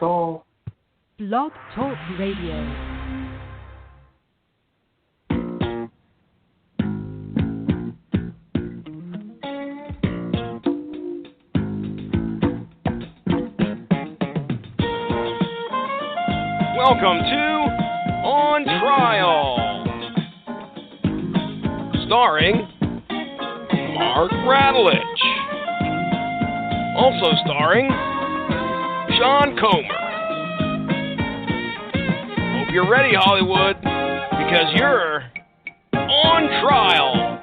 control. Blog Talk Radio. Welcome to On Trial, starring Mark Radulich, also starring Sean Comer. Hope you're ready, Hollywood, because you're on trial.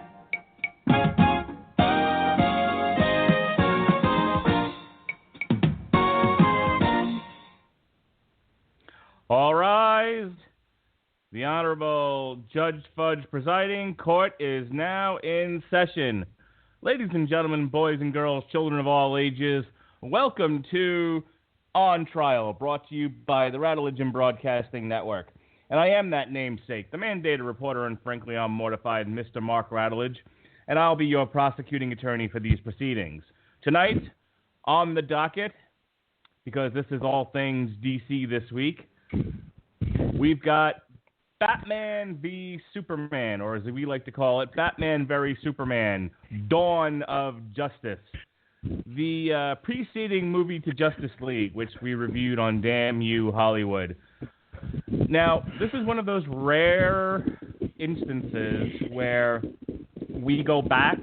All rise. The Honorable Judge Fudge presiding. Court is now in session. Ladies and gentlemen, boys and girls, children of all ages, welcome to On Trial, brought to you by the Radulich Broadcasting Network. And I am that namesake, the mandated reporter, and frankly, I'm mortified, Mr. Mark Radulich, and I'll be your prosecuting attorney for these proceedings. Tonight, on the docket, because this is all things DC this week, we've got Batman v Superman, or as we like to call it, BatmanVSuperman, Dawn of Justice. The preceding movie to Justice League, which we reviewed on Damn You Hollywood. Now, this is one of those rare instances where we go back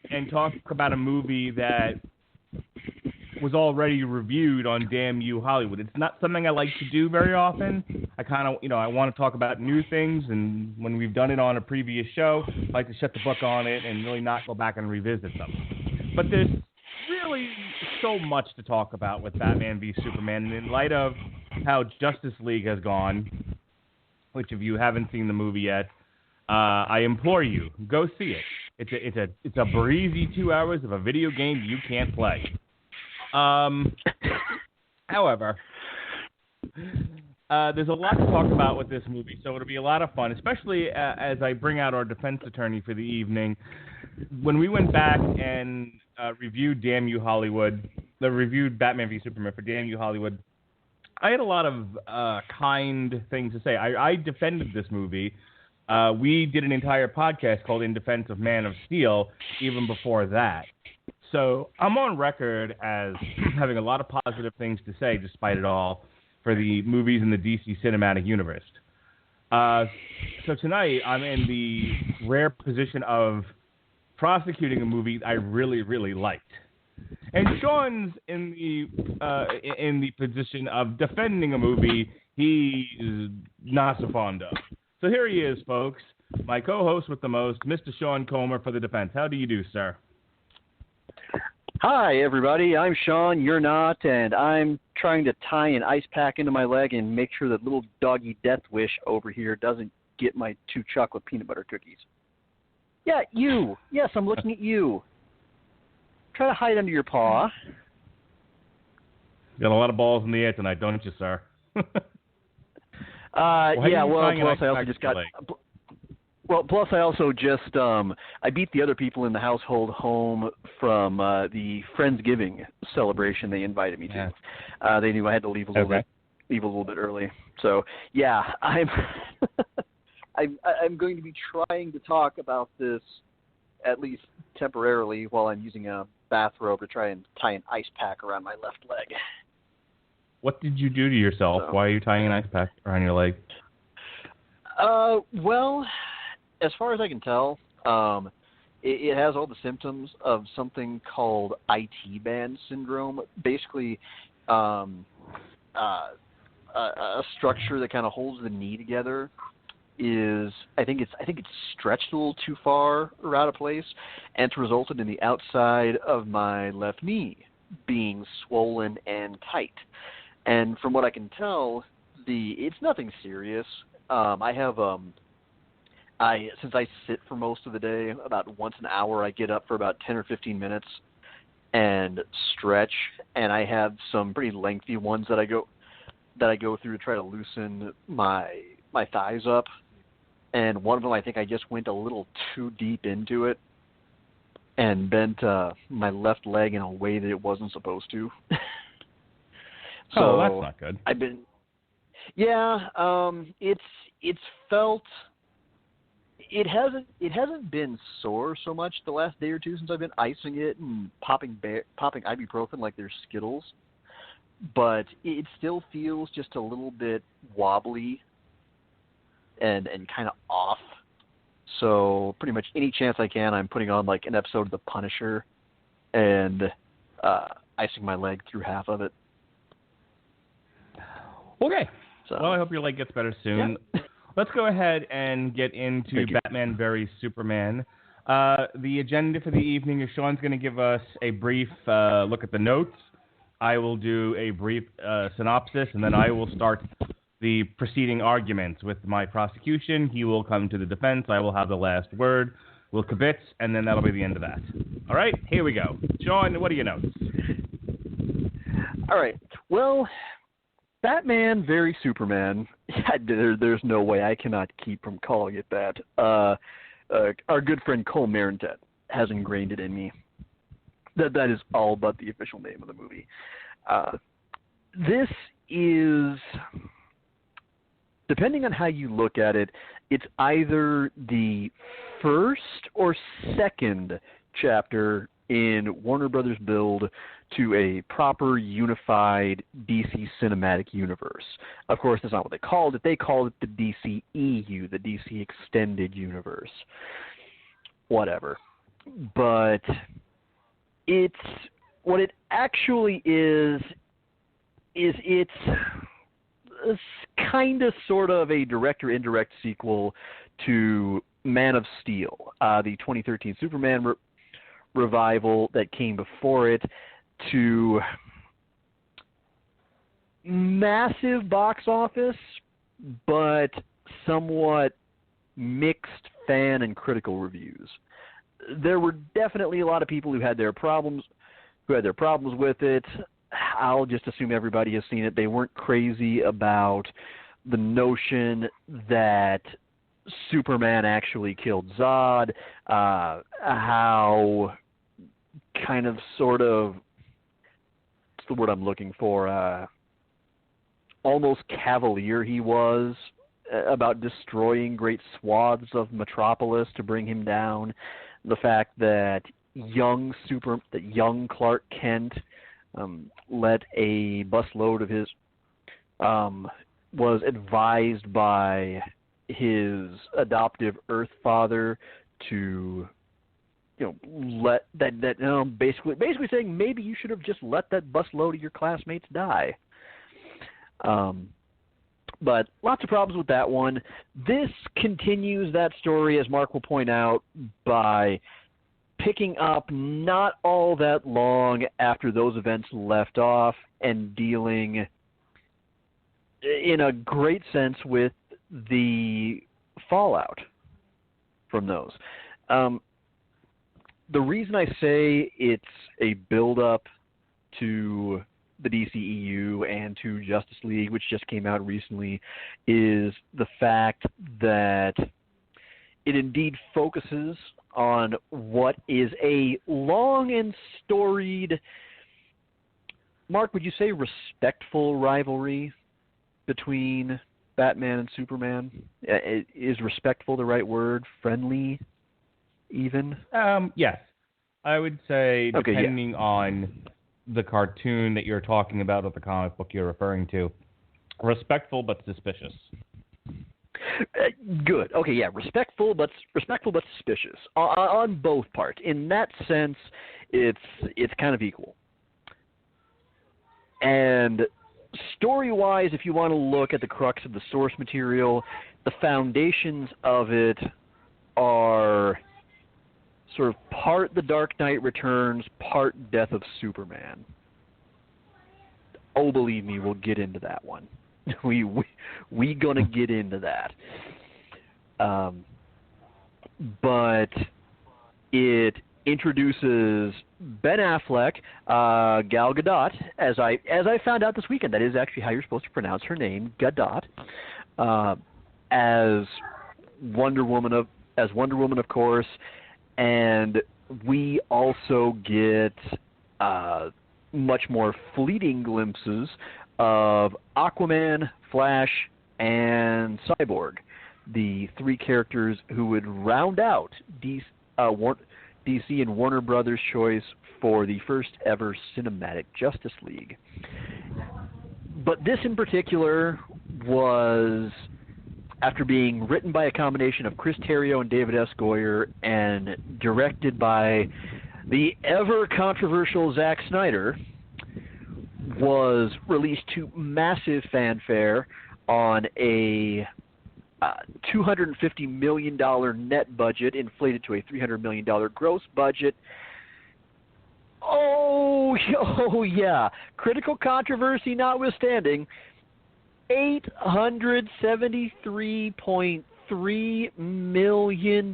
and talk about a movie that was already reviewed on Damn You Hollywood. It's not something I like to do very often. I kind of, I want to talk about new things, and when we've done it on a previous show, I like to shut the book on it and really not go back and revisit them. But there's really so much to talk about with Batman v Superman, and in light of how Justice League has gone, which if you haven't seen the movie yet, I implore you, go see it. It's a breezy 2 hours of a video game you can't play. However, there's a lot to talk about with this movie, so it'll be a lot of fun, especially as I bring out our defense attorney for the evening. When we went back and reviewed Damn You Hollywood, reviewed Batman v Superman for Damn You Hollywood, I had a lot of kind things to say. I defended this movie. We did an entire podcast called In Defense of Man of Steel even before that. So I'm on record as having a lot of positive things to say, despite it all, for the movies in the DC Cinematic Universe. So tonight I'm in the rare position of prosecuting a movie I really, really liked. And Sean's in the position of defending a movie he is not so fond of. So here he is, folks, my co-host with the most, Mr. Sean Comer for the defense. How do you do, sir? Hi, everybody. I'm Sean. You're not, and I'm trying to tie an ice pack into my leg and make sure that little doggy Death Wish over here doesn't get my 2 chocolate peanut butter cookies. Yeah, you. Yes, I'm looking at you. Try to hide under your paw. Got a lot of balls in the air tonight, don't you, sir? Plus I also just I beat the other people in the household home from the Friendsgiving celebration they invited me to. They knew I had to leave a little bit early. So yeah, I'm I'm going to be trying to talk about this at least temporarily while I'm using a bathrobe to try and tie an ice pack around my left leg. What did you do to yourself? Why are you tying an ice pack around your leg? Well, as far as I can tell, it has all the symptoms of something called IT band syndrome. Basically, a structure that kind of holds the knee together is I think it's stretched a little too far or out of place, and it's resulted in the outside of my left knee being swollen and tight. And from what I can tell, it's nothing serious. I have since I sit for most of the day, about once an hour, I get up for about 10 or 15 minutes and stretch, and I have some pretty lengthy ones that I go through to try to loosen my thighs up. And one of them, I think I just went a little too deep into it and bent my left leg in a way that it wasn't supposed to. So that's not good. It's felt. It hasn't been sore so much the last day or two since I've been icing it and popping ibuprofen like they're Skittles, but it still feels just a little bit wobbly and kind of off. So pretty much any chance I can, I'm putting on like an episode of The Punisher and icing my leg through half of it. Okay. So, well, I hope your leg gets better soon. Yeah. Let's go ahead and get into BatmanVSuperman. The agenda for the evening is Sean's going to give us a brief look at the notes. I will do a brief synopsis, and then I will start the preceding arguments with my prosecution. He will come to the defense. I will have the last word. We'll kibitz, and then that'll be the end of that. All right, here we go. Sean, what are your notes? All right. Well, BatmanVSuperman. There's no way I cannot keep from calling it that. Our good friend Cole Marentet has ingrained it in me. That is all but the official name of the movie. This is, depending on how you look at it, it's either the first or second chapter in Warner Brothers' build to a proper unified DC cinematic universe. Of course, that's not what they called it. They called it the DCEU, the DC Extended Universe. Whatever. But what it actually is it's kind of sort of a direct or indirect sequel to Man of Steel, the 2013 Superman revival that came before it, to massive box office, but somewhat mixed fan and critical reviews. There were definitely a lot of people who had their problems with it. I'll just assume everybody has seen it. They weren't crazy about the notion that Superman actually killed Zod, how kind of sort of, what's the word I'm looking for, almost cavalier he was about destroying great swaths of Metropolis to bring him down. The fact that young Clark Kent let a busload of his was advised by his adoptive Earth father to let that basically saying maybe you should have just let that busload of your classmates die. But lots of problems with that one. This continues that story, as Mark will point out, by picking up not all that long after those events left off and dealing in a great sense with the fallout from those. The reason I say it's a build-up to the DCEU and to Justice League, which just came out recently, is the fact that it indeed focuses on what is a long and storied, Mark, would you say respectful rivalry between Batman and Superman? Is respectful the right word? Friendly, even? Yes. I would say, depending on the cartoon that you're talking about or the comic book you're referring to, respectful but suspicious. Good. Okay, yeah, respectful but suspicious on both parts. In that sense, it's kind of equal. And story-wise, if you want to look at the crux of the source material, the foundations of it are sort of part The Dark Knight Returns, part Death of Superman. Oh, believe me, we'll get into that one. We gonna get into that. But it introduces Ben Affleck, Gal Gadot, as I found out this weekend. That is actually how you're supposed to pronounce her name, Gadot, as Wonder Woman, of course. And we also get much more fleeting glimpses of Aquaman, Flash, and Cyborg, the three characters who would round out DC and Warner Brothers' choice for the first ever cinematic Justice League. But this in particular was, after being written by a combination of Chris Terrio and David S. Goyer and directed by the ever-controversial Zack Snyder, was released to massive fanfare on a $250 million net budget, inflated to a $300 million gross budget. Oh, yeah. Critical controversy notwithstanding, $873.3 million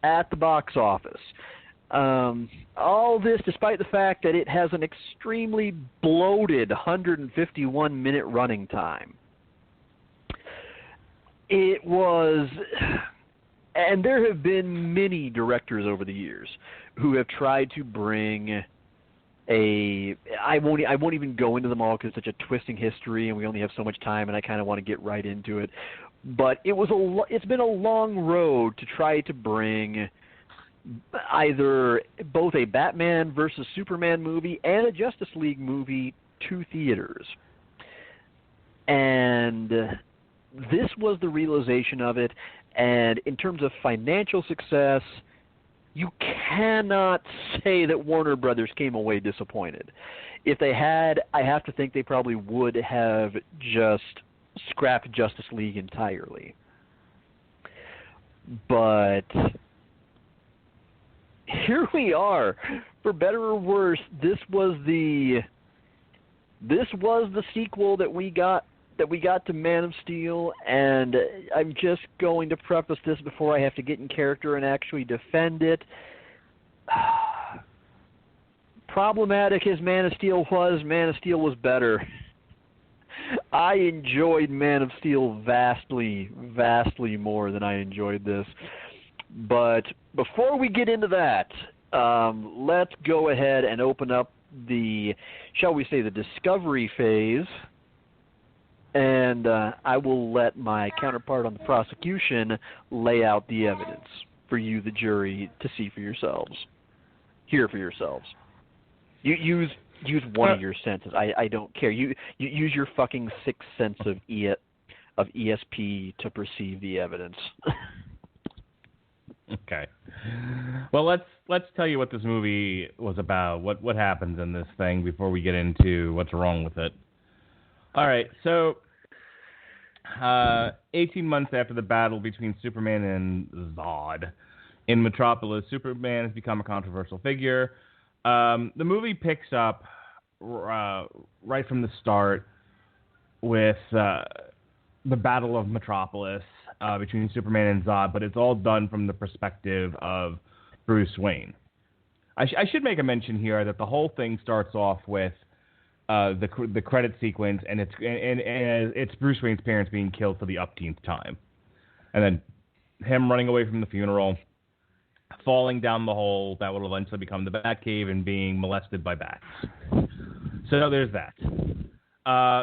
at the box office. All this despite the fact that it has an extremely bloated 151-minute running time. It was, and there have been many directors over the years who have tried to bring I won't even go into them all because it's such a twisting history and we only have so much time and I kind of want to get right into it. But it's been a long road to try to bring either both a Batman versus Superman movie and a Justice League movie to theaters. And this was the realization of it, and in terms of financial success, you cannot say that Warner Brothers came away disappointed. If they had, I have to think they probably would have just scrapped Justice League entirely. But here we are. For better or worse, this was the sequel that we got to Man of Steel, and I'm just going to preface this before I have to get in character and actually defend it. Problematic as Man of Steel was better. I enjoyed Man of Steel vastly, vastly more than I enjoyed this. But before we get into that, let's go ahead and open up the discovery phase. And I will let my counterpart on the prosecution lay out the evidence for you, the jury, to see for yourselves. Hear for yourselves. You use one of your senses. I don't care. You use your fucking sixth sense of ESP to perceive the evidence. Okay. Well, let's tell you what this movie was about. What happens in this thing before we get into what's wrong with it. All right, so 18 months after the battle between Superman and Zod in Metropolis, Superman has become a controversial figure. The movie picks up right from the start with the Battle of Metropolis between Superman and Zod, but it's all done from the perspective of Bruce Wayne. I should make a mention here that the whole thing starts off with the credit sequence, and it's Bruce Wayne's parents being killed for the upteenth time, and then him running away from the funeral, falling down the hole that will eventually become the Batcave, and being molested by bats. So there's that.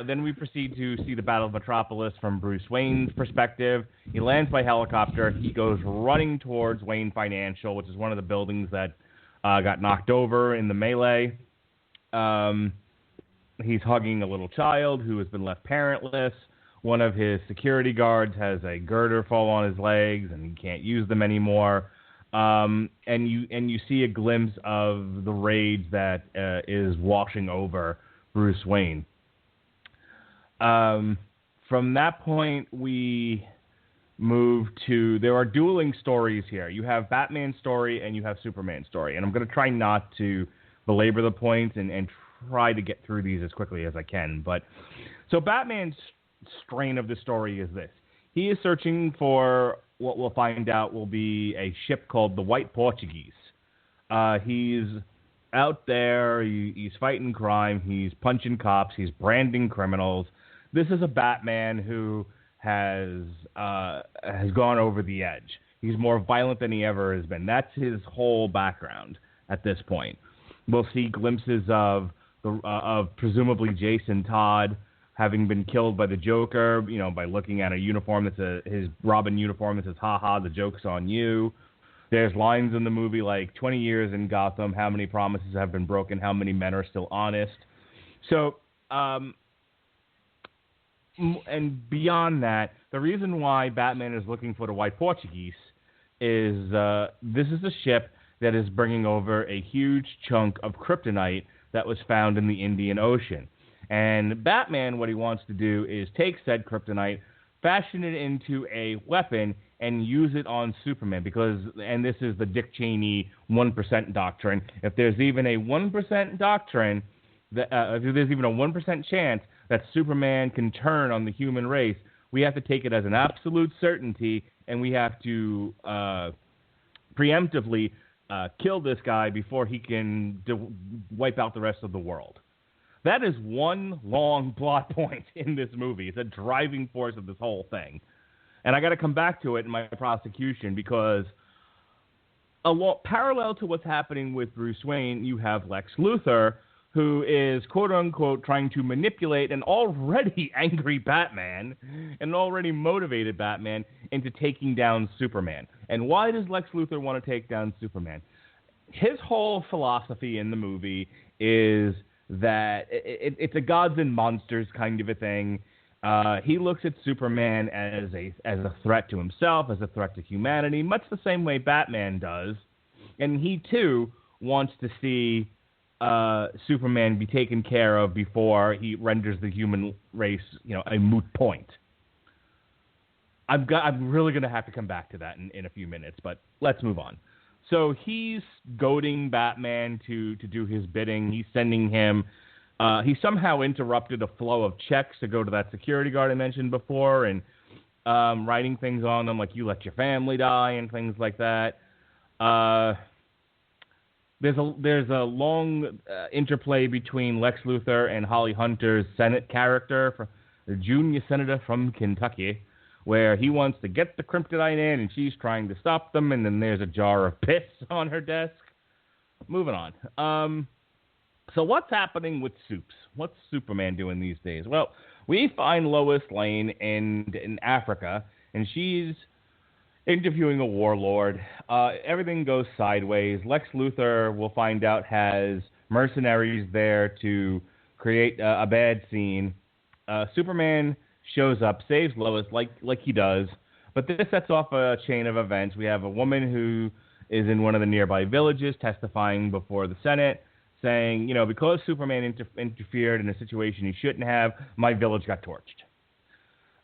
Then we proceed to see the Battle of Metropolis from Bruce Wayne's perspective. He lands by helicopter. He goes running towards Wayne Financial, which is one of the buildings that got knocked over in the melee. He's hugging a little child who has been left parentless. One of his security guards has a girder fall on his legs, and he can't use them anymore. And you see a glimpse of the rage that is washing over Bruce Wayne. From that point, we move to, there are dueling stories here. You have Batman's story and you have Superman's story. And I'm going to try not to belabor the points and try to get through these as quickly as I can. But so Batman's strain of the story is this. He is searching for what we'll find out will be a ship called the White Portuguese. He's out there. He's fighting crime. He's punching cops. He's branding criminals. This is a Batman who has gone over the edge. He's more violent than he ever has been. That's his whole background at this point. We'll see glimpses of of presumably Jason Todd having been killed by the Joker, by looking at a uniform his Robin uniform that says, "Ha ha, the joke's on you." There's lines in the movie like 20 years in Gotham, how many promises have been broken, how many men are still honest. So, and beyond that, the reason why Batman is looking for the White Portuguese is this is a ship that is bringing over a huge chunk of kryptonite that was found in the Indian Ocean. And Batman, what he wants to do is take said kryptonite, fashion it into a weapon, and use it on Superman. And this is the Dick Cheney 1% doctrine. If there's even a 1% doctrine, if there's even a 1% chance that Superman can turn on the human race, we have to take it as an absolute certainty, and we have to preemptively kill this guy before he can wipe out the rest of the world. That is one long plot point in this movie. It's a driving force of this whole thing. And I got to come back to it in my prosecution because parallel to what's happening with Bruce Wayne, you have Lex Luthor, who is, quote-unquote, trying to manipulate an already angry Batman, an already motivated Batman, into taking down Superman. And why does Lex Luthor want to take down Superman? His whole philosophy in the movie is that it's a gods and monsters kind of a thing. He looks at Superman as a threat to himself, as a threat to humanity, much the same way Batman does. And he, too, wants to see Superman be taken care of before he renders the human race, a moot point. I'm really going to have to come back to that in a few minutes, but let's move on. So he's goading Batman to do his bidding. He's sending him. He somehow interrupted a flow of checks to go to that security guard I mentioned before, and writing things on them like "you let your family die" and things like that. There's a long interplay between Lex Luthor and Holly Hunter's Senate character, the junior senator from Kentucky, where he wants to get the kryptonite in, and she's trying to stop them, and then there's a jar of piss on her desk. Moving on. So what's happening with Supes? What's Superman doing these days? Well, we find Lois Lane in Africa, and she's interviewing a warlord. Everything goes sideways. Lex Luthor, we'll find out, has mercenaries there to create a bad scene. Superman shows up, saves Lois like he does, but this sets off a chain of events. We have a woman who is in one of the nearby villages testifying before the Senate, saying, because Superman interfered in a situation he shouldn't have, my village got torched.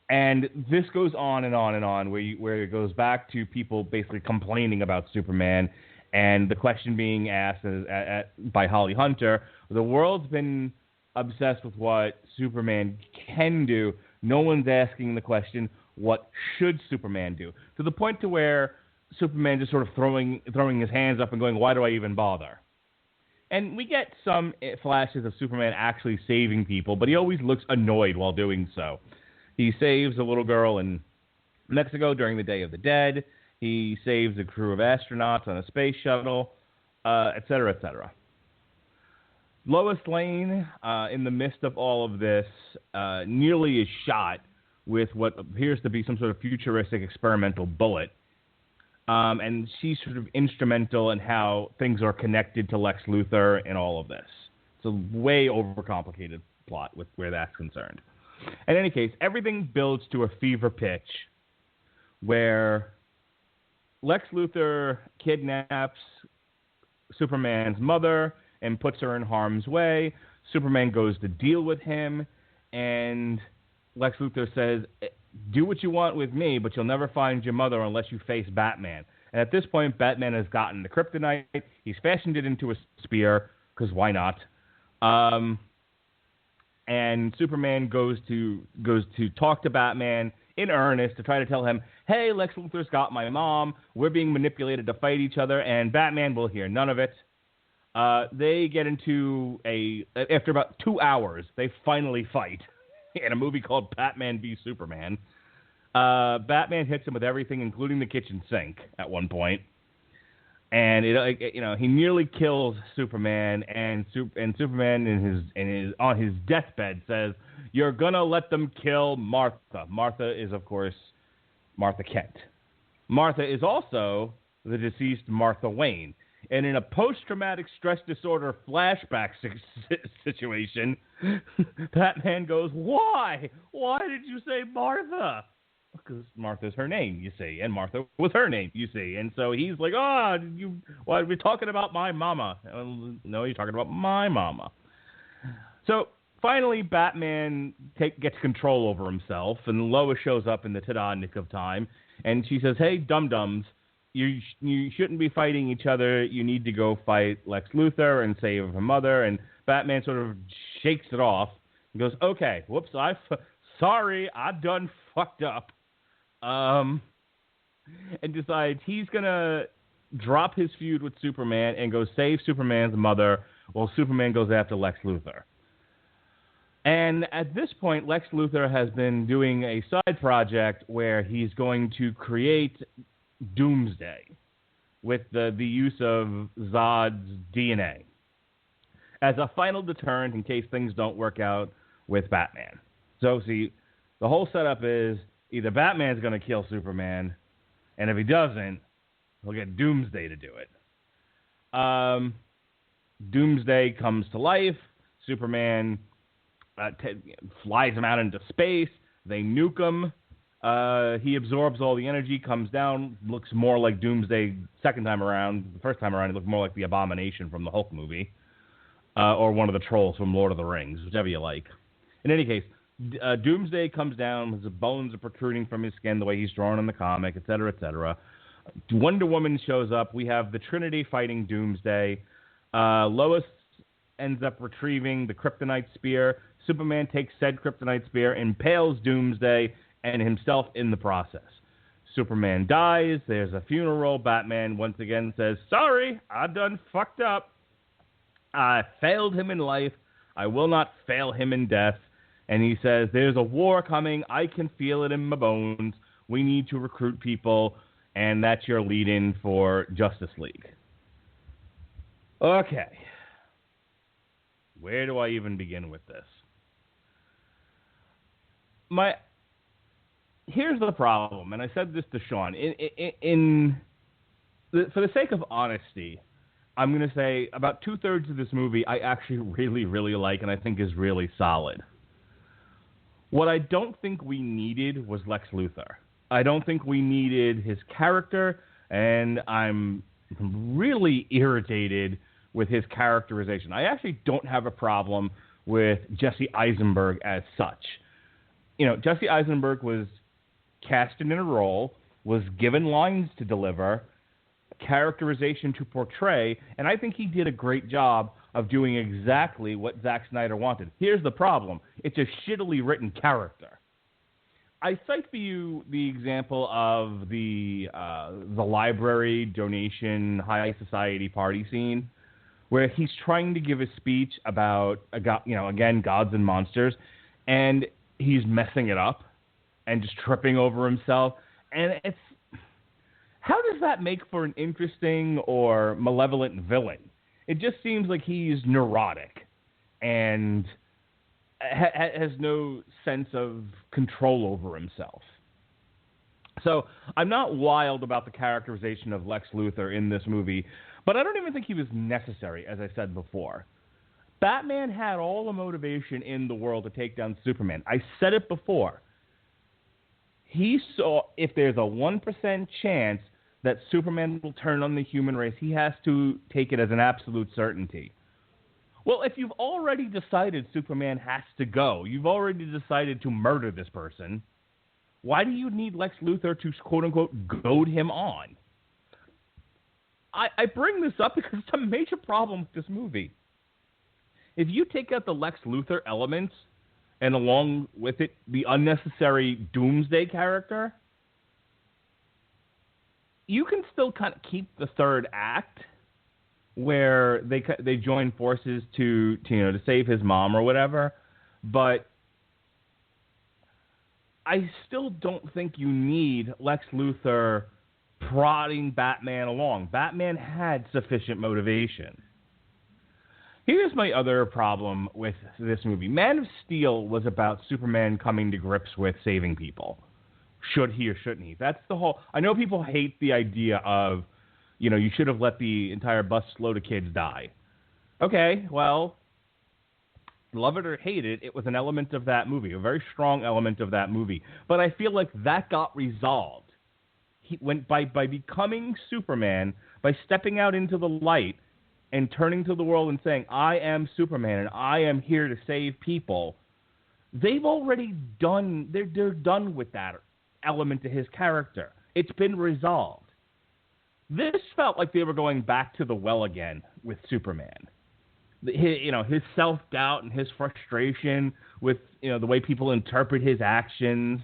And this goes on and on and on, where it goes back to people basically complaining about Superman, and the question being asked by Holly Hunter, the world's been obsessed with what Superman can do. No one's asking the question, what should Superman do? To the point to where Superman just sort of throwing his hands up and going, why do I even bother? And we get some flashes of Superman actually saving people, but he always looks annoyed while doing so. He saves a little girl in Mexico during the Day of the Dead. He saves a crew of astronauts on a space shuttle, et cetera, et cetera. Lois Lane, in the midst of all of this, nearly is shot with what appears to be some sort of futuristic experimental bullet. And she's sort of instrumental in how things are connected to Lex Luthor and all of this. It's a way overcomplicated plot with where that's concerned. In any case, everything builds to a fever pitch where Lex Luthor kidnaps Superman's mother and puts her in harm's way. Superman goes to deal with him, and Lex Luthor says, do what you want with me, but you'll never find your mother unless you face Batman. And at this point, Batman has gotten the kryptonite. He's fashioned it into a spear, because why not? And Superman goes to talk to Batman in earnest to try to tell him, hey, Lex Luthor's got my mom. We're being manipulated to fight each other, and Batman will hear none of it. They get into after about 2 hours, they finally fight in a movie called BatmanVSuperman. Batman hits him with everything, including the kitchen sink at one point. And he nearly kills Superman, and Superman on his deathbed says, "You're gonna let them kill Martha." Martha is, of course, Martha Kent. Martha is also the deceased Martha Wayne. And in a post-traumatic stress disorder flashback situation, Batman goes, "Why? Why did you say Martha?" Because Martha's her name, you see, and Martha was her name, you see. And so he's like, why are we talking about my mama? No, you're talking about my mama. So finally, Batman gets control over himself, and Lois shows up in the ta-da nick of time, and she says, "Hey, dum-dums, you shouldn't be fighting each other. You need to go fight Lex Luthor and save her mother." And Batman sort of shakes it off and goes, "Okay, whoops, sorry, I done fucked up." And decides he's going to drop his feud with Superman and go save Superman's mother while Superman goes after Lex Luthor. And at this point, Lex Luthor has been doing a side project where he's going to create Doomsday with the use of Zod's DNA as a final deterrent in case things don't work out with Batman. So, see, the whole setup is either Batman's going to kill Superman, and if he doesn't, he'll get Doomsday to do it. Doomsday comes to life. Superman flies him out into space. They nuke him. He absorbs all the energy, comes down, looks more like Doomsday second time around. The first time around, he looked more like the Abomination from the Hulk movie, or one of the trolls from Lord of the Rings, whichever you like. In any case, Doomsday comes down, his bones are protruding from his skin the way he's drawn in the comic, etc., etc. Wonder Woman shows up. We have the Trinity fighting Doomsday. Lois ends up retrieving the kryptonite spear. Superman takes said kryptonite spear, impales Doomsday and himself in the process. Superman dies. There's a funeral. Batman once again says, "Sorry, I done fucked up. I failed him in life. I will not fail him in death." And he says, "There's a war coming. I can feel it in my bones. We need to recruit people." And that's your lead-in for Justice League. Okay. Where do I even begin with this? Here's the problem, and I said this to Sean. For the sake of honesty, I'm going to say about 2/3 of this movie I actually really, really like and I think is really solid. What I don't think we needed was Lex Luthor. I don't think we needed his character, and I'm really irritated with his characterization. I actually don't have a problem with Jesse Eisenberg as such. Jesse Eisenberg was cast in a role, was given lines to deliver, characterization to portray, and I think he did a great job of doing exactly what Zack Snyder wanted. Here's the problem. It's a shittily written character. I cite for you the example of the library donation high society party scene where he's trying to give a speech about, again, gods and monsters, and he's messing it up and just tripping over himself. And how does that make for an interesting or malevolent villain? It just seems like he's neurotic and has no sense of control over himself. So I'm not wild about the characterization of Lex Luthor in this movie, but I don't even think he was necessary, as I said before. Batman had all the motivation in the world to take down Superman. I said it before. He saw if there's a 1% chance that Superman will turn on the human race, he has to take it as an absolute certainty. Well, if you've already decided Superman has to go, you've already decided to murder this person, why do you need Lex Luthor to, quote-unquote, goad him on? I bring this up because it's a major problem with this movie. If you take out the Lex Luthor elements and along with it the unnecessary Doomsday character, you can still kind of keep the third act where they join forces to save his mom or whatever, but I still don't think you need Lex Luthor prodding Batman along. Batman had sufficient motivation. Here's my other problem with this movie. Man of Steel was about Superman coming to grips with saving people. Should he or shouldn't he? That's the whole... I know people hate the idea of, you should have let the entire busload of kids die. Okay, well, love it or hate it, it was an element of that movie, a very strong element of that movie. But I feel like that got resolved. He went by becoming Superman, by stepping out into the light, and turning to the world and saying, I am Superman and I am here to save people, they've already done, they're done with that element to his character. It's been resolved. This felt like they were going back to the well again with Superman. His self-doubt and his frustration with, the way people interpret his actions.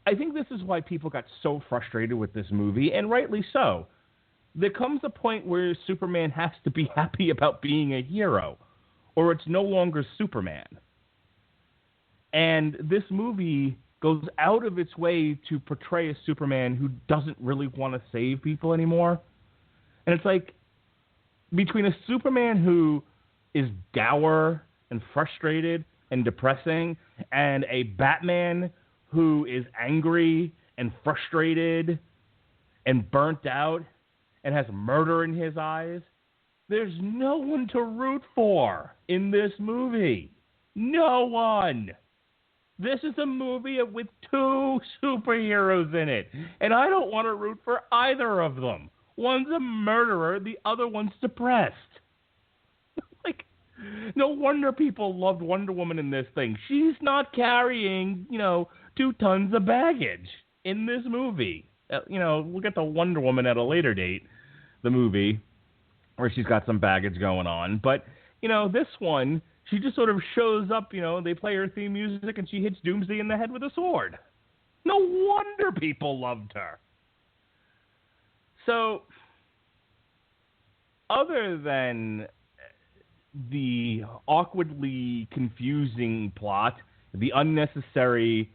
I think this is why people got so frustrated with this movie, and rightly so. There comes a point where Superman has to be happy about being a hero, or it's no longer Superman. And this movie goes out of its way to portray a Superman who doesn't really want to save people anymore. And it's like, between a Superman who is dour and frustrated and depressing, and a Batman who is angry and frustrated and burnt out and has murder in his eyes, there's no one to root for in this movie. No one. This is a movie with two superheroes in it, and I don't want to root for either of them. One's a murderer, the other one's depressed. Like, no wonder people loved Wonder Woman in this thing. She's not carrying, 2 tons of baggage in this movie. We'll get to Wonder Woman at a later date, the movie, where she's got some baggage going on. But, this one, she just sort of shows up, they play her theme music and she hits Doomsday in the head with a sword. No wonder people loved her. So, other than the awkwardly confusing plot, the unnecessary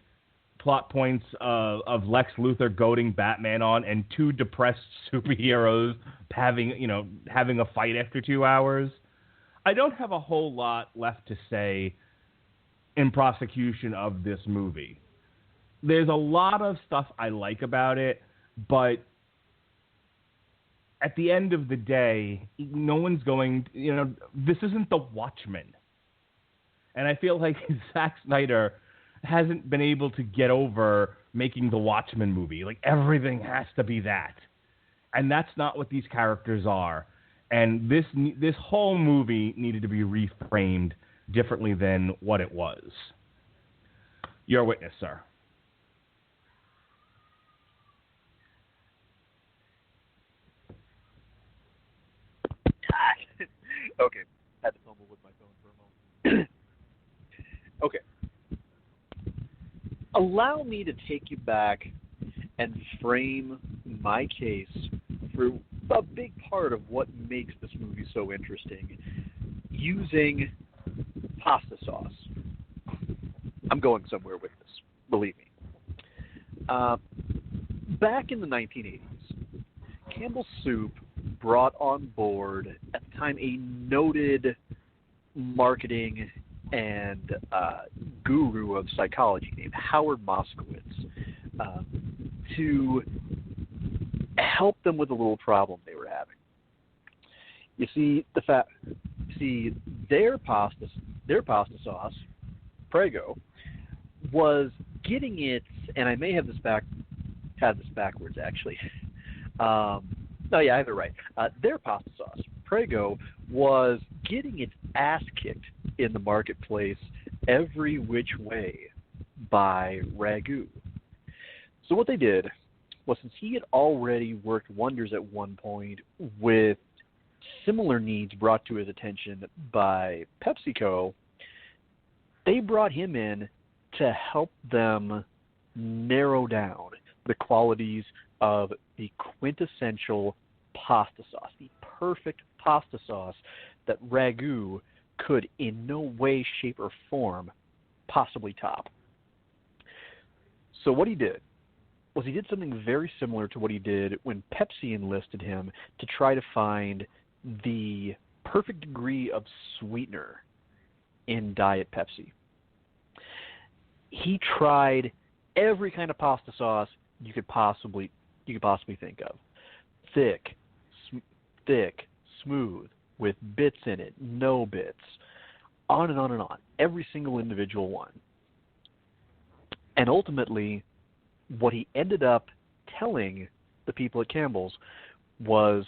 plot points of Lex Luthor goading Batman on, and 2 depressed superheroes having a fight after 2 hours, I don't have a whole lot left to say in prosecution of this movie. There's a lot of stuff I like about it, but at the end of the day, no one's going, this isn't The Watchmen. And I feel like Zack Snyder hasn't been able to get over making the Watchmen movie. Like, everything has to be that. And that's not what these characters are. And this whole movie needed to be reframed differently than what it was. Your witness, sir. Okay, had to fumble with my phone for a moment. Okay. Allow me to take you back and frame my case for a big part of what makes this movie so interesting, using pasta sauce. I'm going somewhere with this, believe me. Back in the 1980s, Campbell's Soup brought on board, at the time, a noted marketing and guru of psychology named Howard Moskowitz to help them with a little problem they were having. You see, their pasta sauce, Prego, was getting its, and I may have this backwards actually. No, yeah, I have it right. Their pasta sauce, Prego, was getting its ass kicked in the marketplace every which way by Ragu. So what they did was, since he had already worked wonders at one point with similar needs brought to his attention by PepsiCo, they brought him in to help them narrow down the qualities of the quintessential pasta sauce, the perfect pasta sauce that Ragu could in no way, shape, or form possibly top. So what he did was he did something very similar to what he did when Pepsi enlisted him to try to find the perfect degree of sweetener in Diet Pepsi. He tried every kind of pasta sauce you could possibly think of. Thick, smooth, with bits in it, no bits, on and on and on. Every single individual one. And ultimately, what he ended up telling the people at Campbell's was,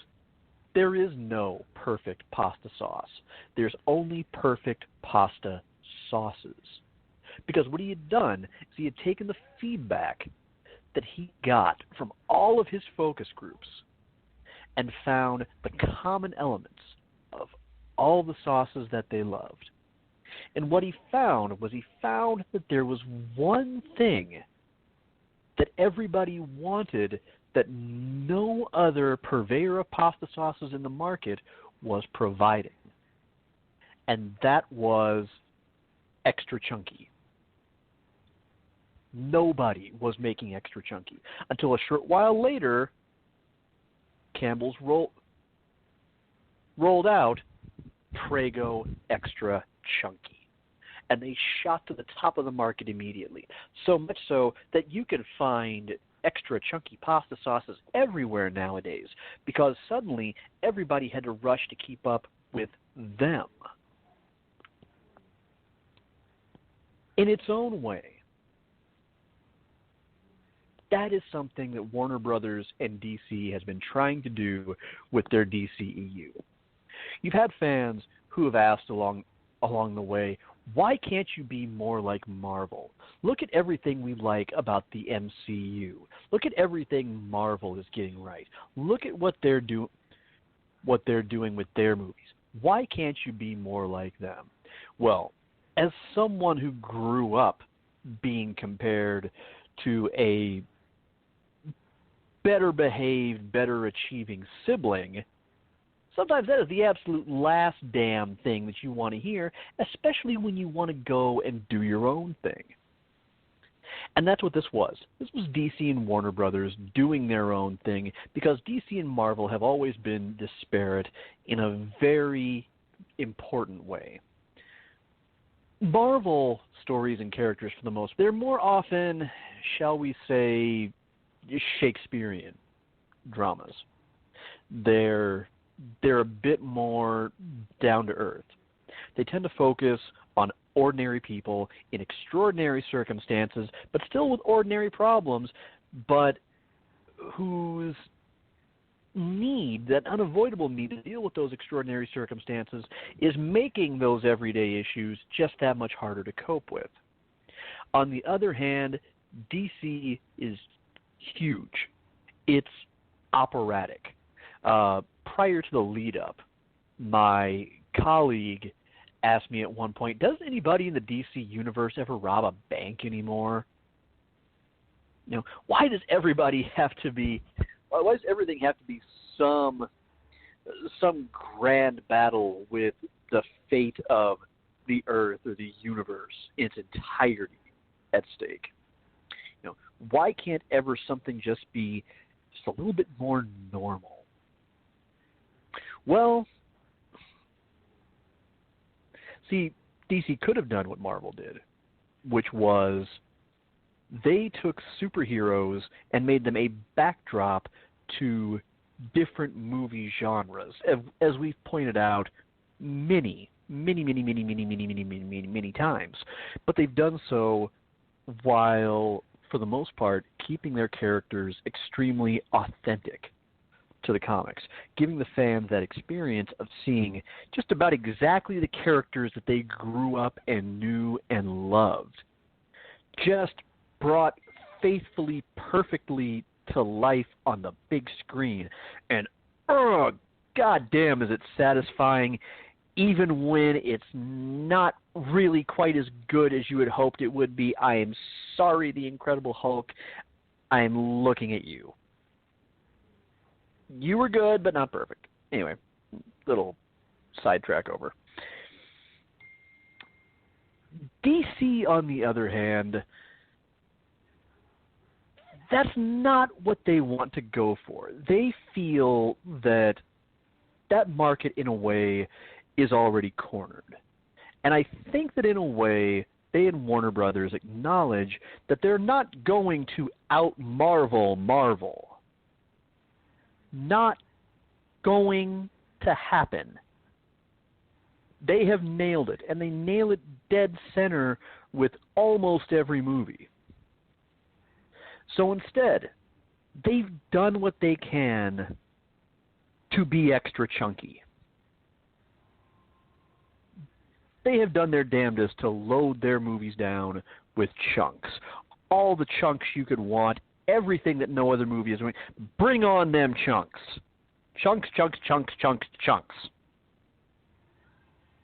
there is no perfect pasta sauce. There's only perfect pasta sauces. Because what he had done is he had taken the feedback that he got from all of his focus groups and found the common elements of all the sauces that they loved. And what he found that there was one thing that everybody wanted that no other purveyor of pasta sauces in the market was providing. And that was extra chunky. Nobody was making extra chunky until a short while later, Campbell's rolled out Prego Extra Chunky. And they shot to the top of the market immediately. So much so that you can find extra chunky pasta sauces everywhere nowadays because suddenly everybody had to rush to keep up with them. In its own way, that is something that Warner Brothers and DC has been trying to do with their DCEU. You've had fans who have asked along the way, why can't you be more like Marvel? Look at everything we like about the MCU. Look at everything Marvel is getting right. Look at what they're doing with their movies. Why can't you be more like them? Well, as someone who grew up being compared to a better behaved, better achieving sibling, sometimes that is the absolute last damn thing that you want to hear, especially when you want to go and do your own thing. And that's what this was. This was DC and Warner Brothers doing their own thing because DC and Marvel have always been disparate in a very important way. Marvel stories and characters, for the most part, they're more often, shall we say, Shakespearean dramas. They're a bit more down to earth. They tend to focus on ordinary people in extraordinary circumstances, but still with ordinary problems, but whose need, that unavoidable need to deal with those extraordinary circumstances, is making those everyday issues just that much harder to cope with. On the other hand, DC is huge. It's operatic. Prior to the lead-up, my colleague asked me at one point, does anybody in the DC universe ever rob a bank anymore? You know, why does everything have to be some grand battle with the fate of the Earth or the universe in its entirety at stake? You know, why can't ever something just be just a little bit more normal? Well, see, DC could have done what Marvel did, which was they took superheroes and made them a backdrop to different movie genres, as we've pointed out many times. But they've done so while, for the most part, keeping their characters extremely authentic to the comics, giving the fans that experience of seeing just about exactly the characters that they grew up and knew and loved, just brought faithfully, perfectly to life on the big screen. And, oh, goddamn, is it satisfying, even when it's not really quite as good as you had hoped it would be. I am sorry, the Incredible Hulk, I am looking at you. You were good, but not perfect. Anyway, little sidetrack over. DC, on the other hand, that's not what they want to go for. They feel that market, in a way, is already cornered. And I think that, in a way, they and Warner Brothers acknowledge that they're not going to out-Marvel Marvel. Not going to happen. They have nailed it, and they nail it dead center with almost every movie. So instead, they've done what they can to be extra chunky. They have done their damnedest to load their movies down with chunks. All the chunks you could want, everything that no other movie is doing. Bring on them chunks. Chunks, chunks, chunks, chunks, chunks.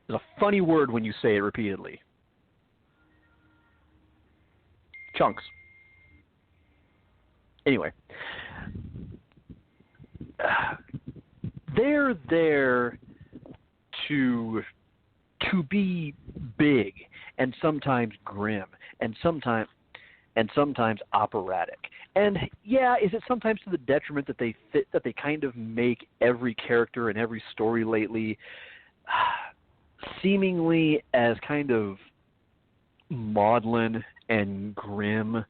It's a funny word when you say it repeatedly. Chunks. Anyway, they're there to be big and sometimes grim and sometimes operatic. And yeah, is it sometimes to the detriment that they kind of make every character and every story lately seemingly as kind of maudlin and grim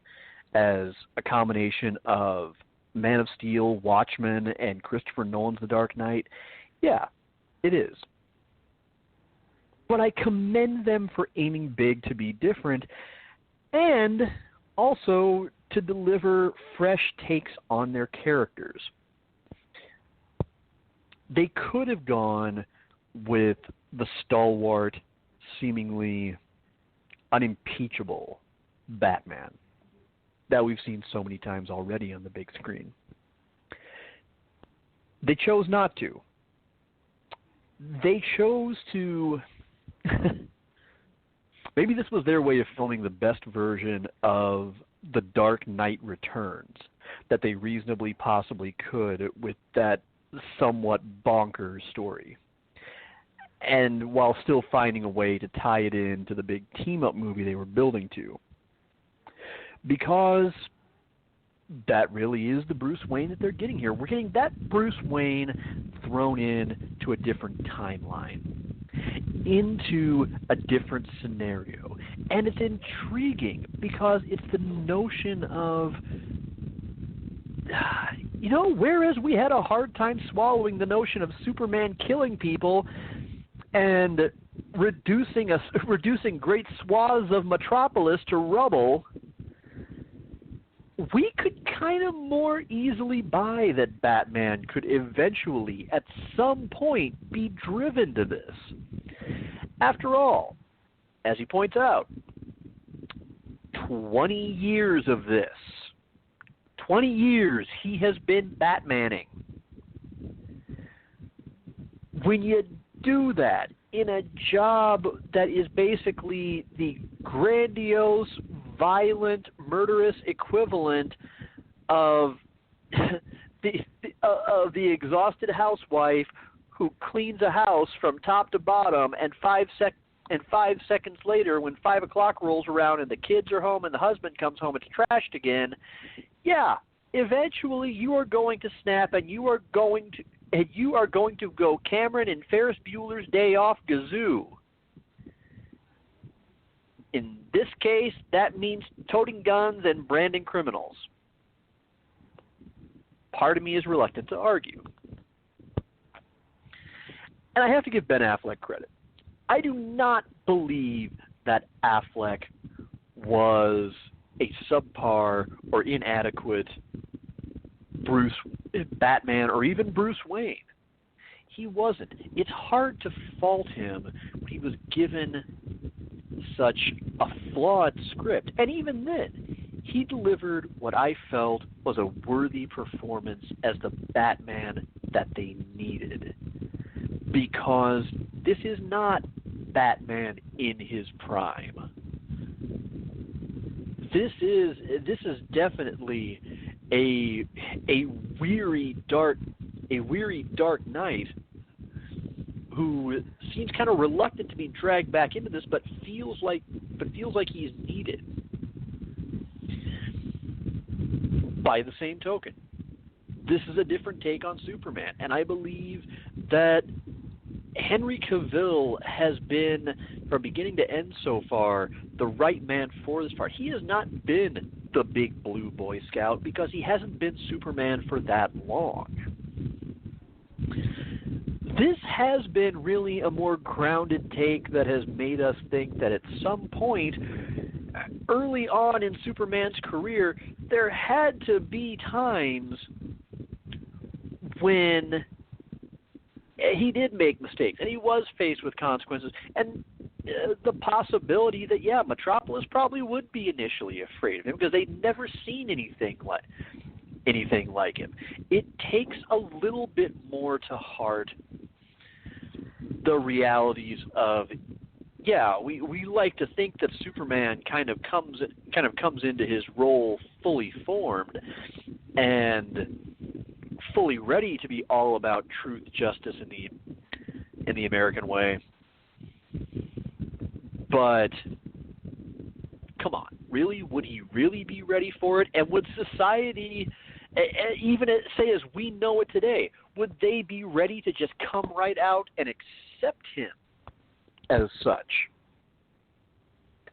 as a combination of Man of Steel, Watchmen, and Christopher Nolan's The Dark Knight? Yeah, it is. But I commend them for aiming big to be different and also to deliver fresh takes on their characters. They could have gone with the stalwart, seemingly unimpeachable Batman that we've seen so many times already on the big screen. They chose not to. They chose to... Maybe this was their way of filming the best version of The Dark Knight Returns that they reasonably possibly could with that somewhat bonkers story. And while still finding a way to tie it into the big team-up movie they were building to. Because that really is the Bruce Wayne that they're getting here. We're getting that Bruce Wayne thrown in to a different timeline, into a different scenario. And it's intriguing because it's the notion of, whereas we had a hard time swallowing the notion of Superman killing people and reducing great swaths of Metropolis to rubble, we could kind of more easily buy that Batman could eventually, at some point, be driven to this. After all, as he points out, 20 years of this. 20 years he has been Batmaning. When you do that in a job that is basically the grandiose, violent, murderous equivalent of the exhausted housewife who cleans a house from top to bottom, and 5 seconds later, when 5 o'clock rolls around and the kids are home and the husband comes home, it's trashed again. Yeah, eventually you are going to snap, and you are going to go Cameron and Ferris Bueller's Day Off Gazoo. In this case, that means toting guns and branding criminals. Part of me is reluctant to argue. And I have to give Ben Affleck credit. I do not believe that Affleck was a subpar or inadequate Batman or even Bruce Wayne. He wasn't. It's hard to fault him when he was given such a flawed script. And even then, he delivered what I felt was a worthy performance as the Batman that they needed. Because this is not Batman in his prime. This is definitely a weary dark Knight who seems kind of reluctant to be dragged back into this, but feels like he's needed. by the same token, this is a different take on Superman, and I believe that Henry Cavill has been, from beginning to end so far, the right man for this part. He has not been the big blue Boy Scout because he hasn't been Superman for that long. This has been really a more grounded take that has made us think that at some point, early on in Superman's career, there had to be times when he did make mistakes, and he was faced with consequences, and the possibility that, yeah, Metropolis probably would be initially afraid of him because they'd never seen anything like him. It takes a little bit more to heart the realities of, yeah, we like to think that Superman kind of comes into his role fully formed and fully ready to be all about truth, justice, in the American way. But come on, really? Would he really be ready for it? And would society, even say as we know it today, would they be ready to just come right out and accept him as such?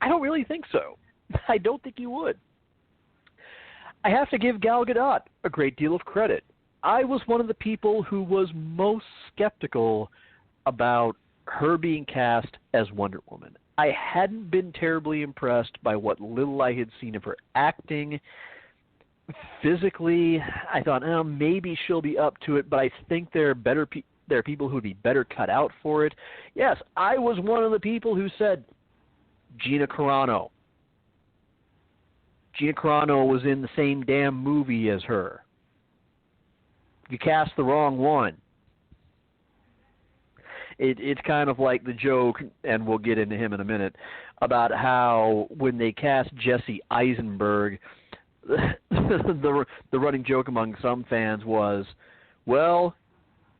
I don't really think so. I don't think you would. I have to give Gal Gadot a great deal of credit. I was one of the people who was most skeptical about her being cast as Wonder Woman. I hadn't been terribly impressed by what little I had seen of her acting. Physically, I thought, maybe she'll be up to it, but I think there are people who would be better cut out for it. Yes, I was one of the people who said, Gina Carano. Gina Carano was in the same damn movie as her. You cast the wrong one. It's kind of like the joke, and we'll get into him in a minute, about how when they cast Jesse Eisenberg, the running joke among some fans was, well,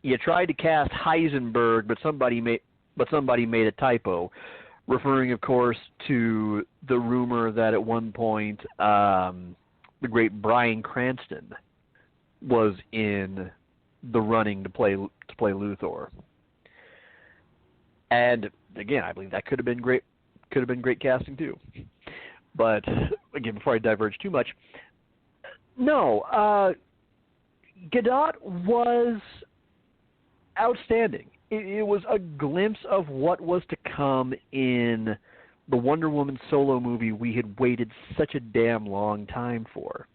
you tried to cast Heisenberg, but somebody made a typo, referring, of course, to the rumor that at one point the great Bryan Cranston was in the running to play Luthor. And again, I believe that could have been great casting too. But again, before I diverge too much, no, Gadot was outstanding. It was a glimpse of what was to come in the Wonder Woman solo movie we had waited such a damn long time for.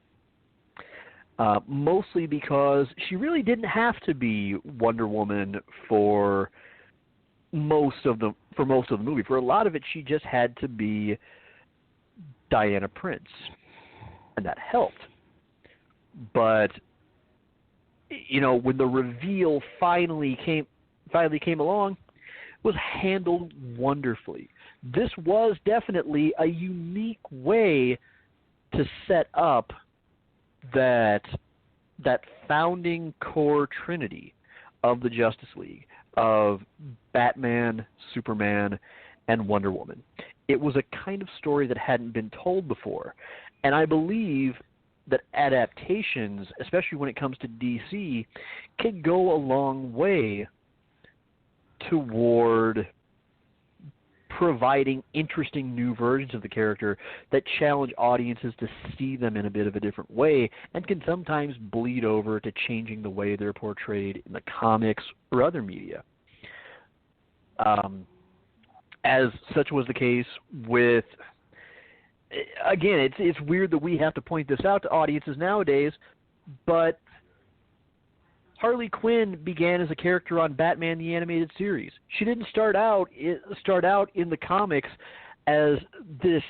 Mostly because she really didn't have to be Wonder Woman for most of the movie. For a lot of it, she just had to be Diana Prince, and that helped. But when the reveal finally came along, it was handled wonderfully. This was definitely a unique way to set up that founding core trinity of the Justice League, of Batman, Superman, and Wonder Woman. It was a kind of story that hadn't been told before. And I believe that adaptations, especially when it comes to DC, can go a long way toward providing interesting new versions of the character that challenge audiences to see them in a bit of a different way, and can sometimes bleed over to changing the way they're portrayed in the comics or other media. As such was the case with, again, it's weird that we have to point this out to audiences nowadays, but Harley Quinn began as a character on Batman the Animated Series. She didn't start out in the comics as this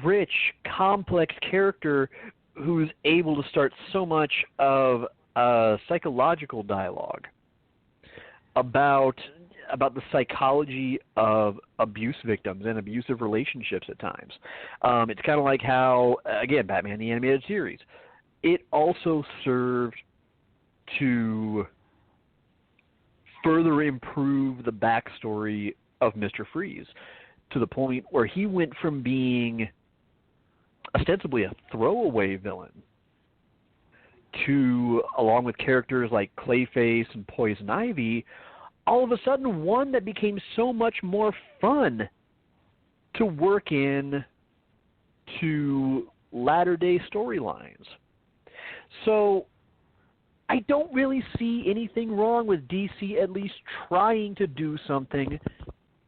rich, complex character who's able to start so much of a psychological dialogue about the psychology of abuse victims and abusive relationships at times. It's kind of like how, again, Batman the Animated Series, it also served to further improve the backstory of Mr. Freeze to the point where he went from being ostensibly a throwaway villain to, along with characters like Clayface and Poison Ivy, all of a sudden one that became so much more fun to work in to latter-day storylines. So I don't really see anything wrong with DC at least trying to do something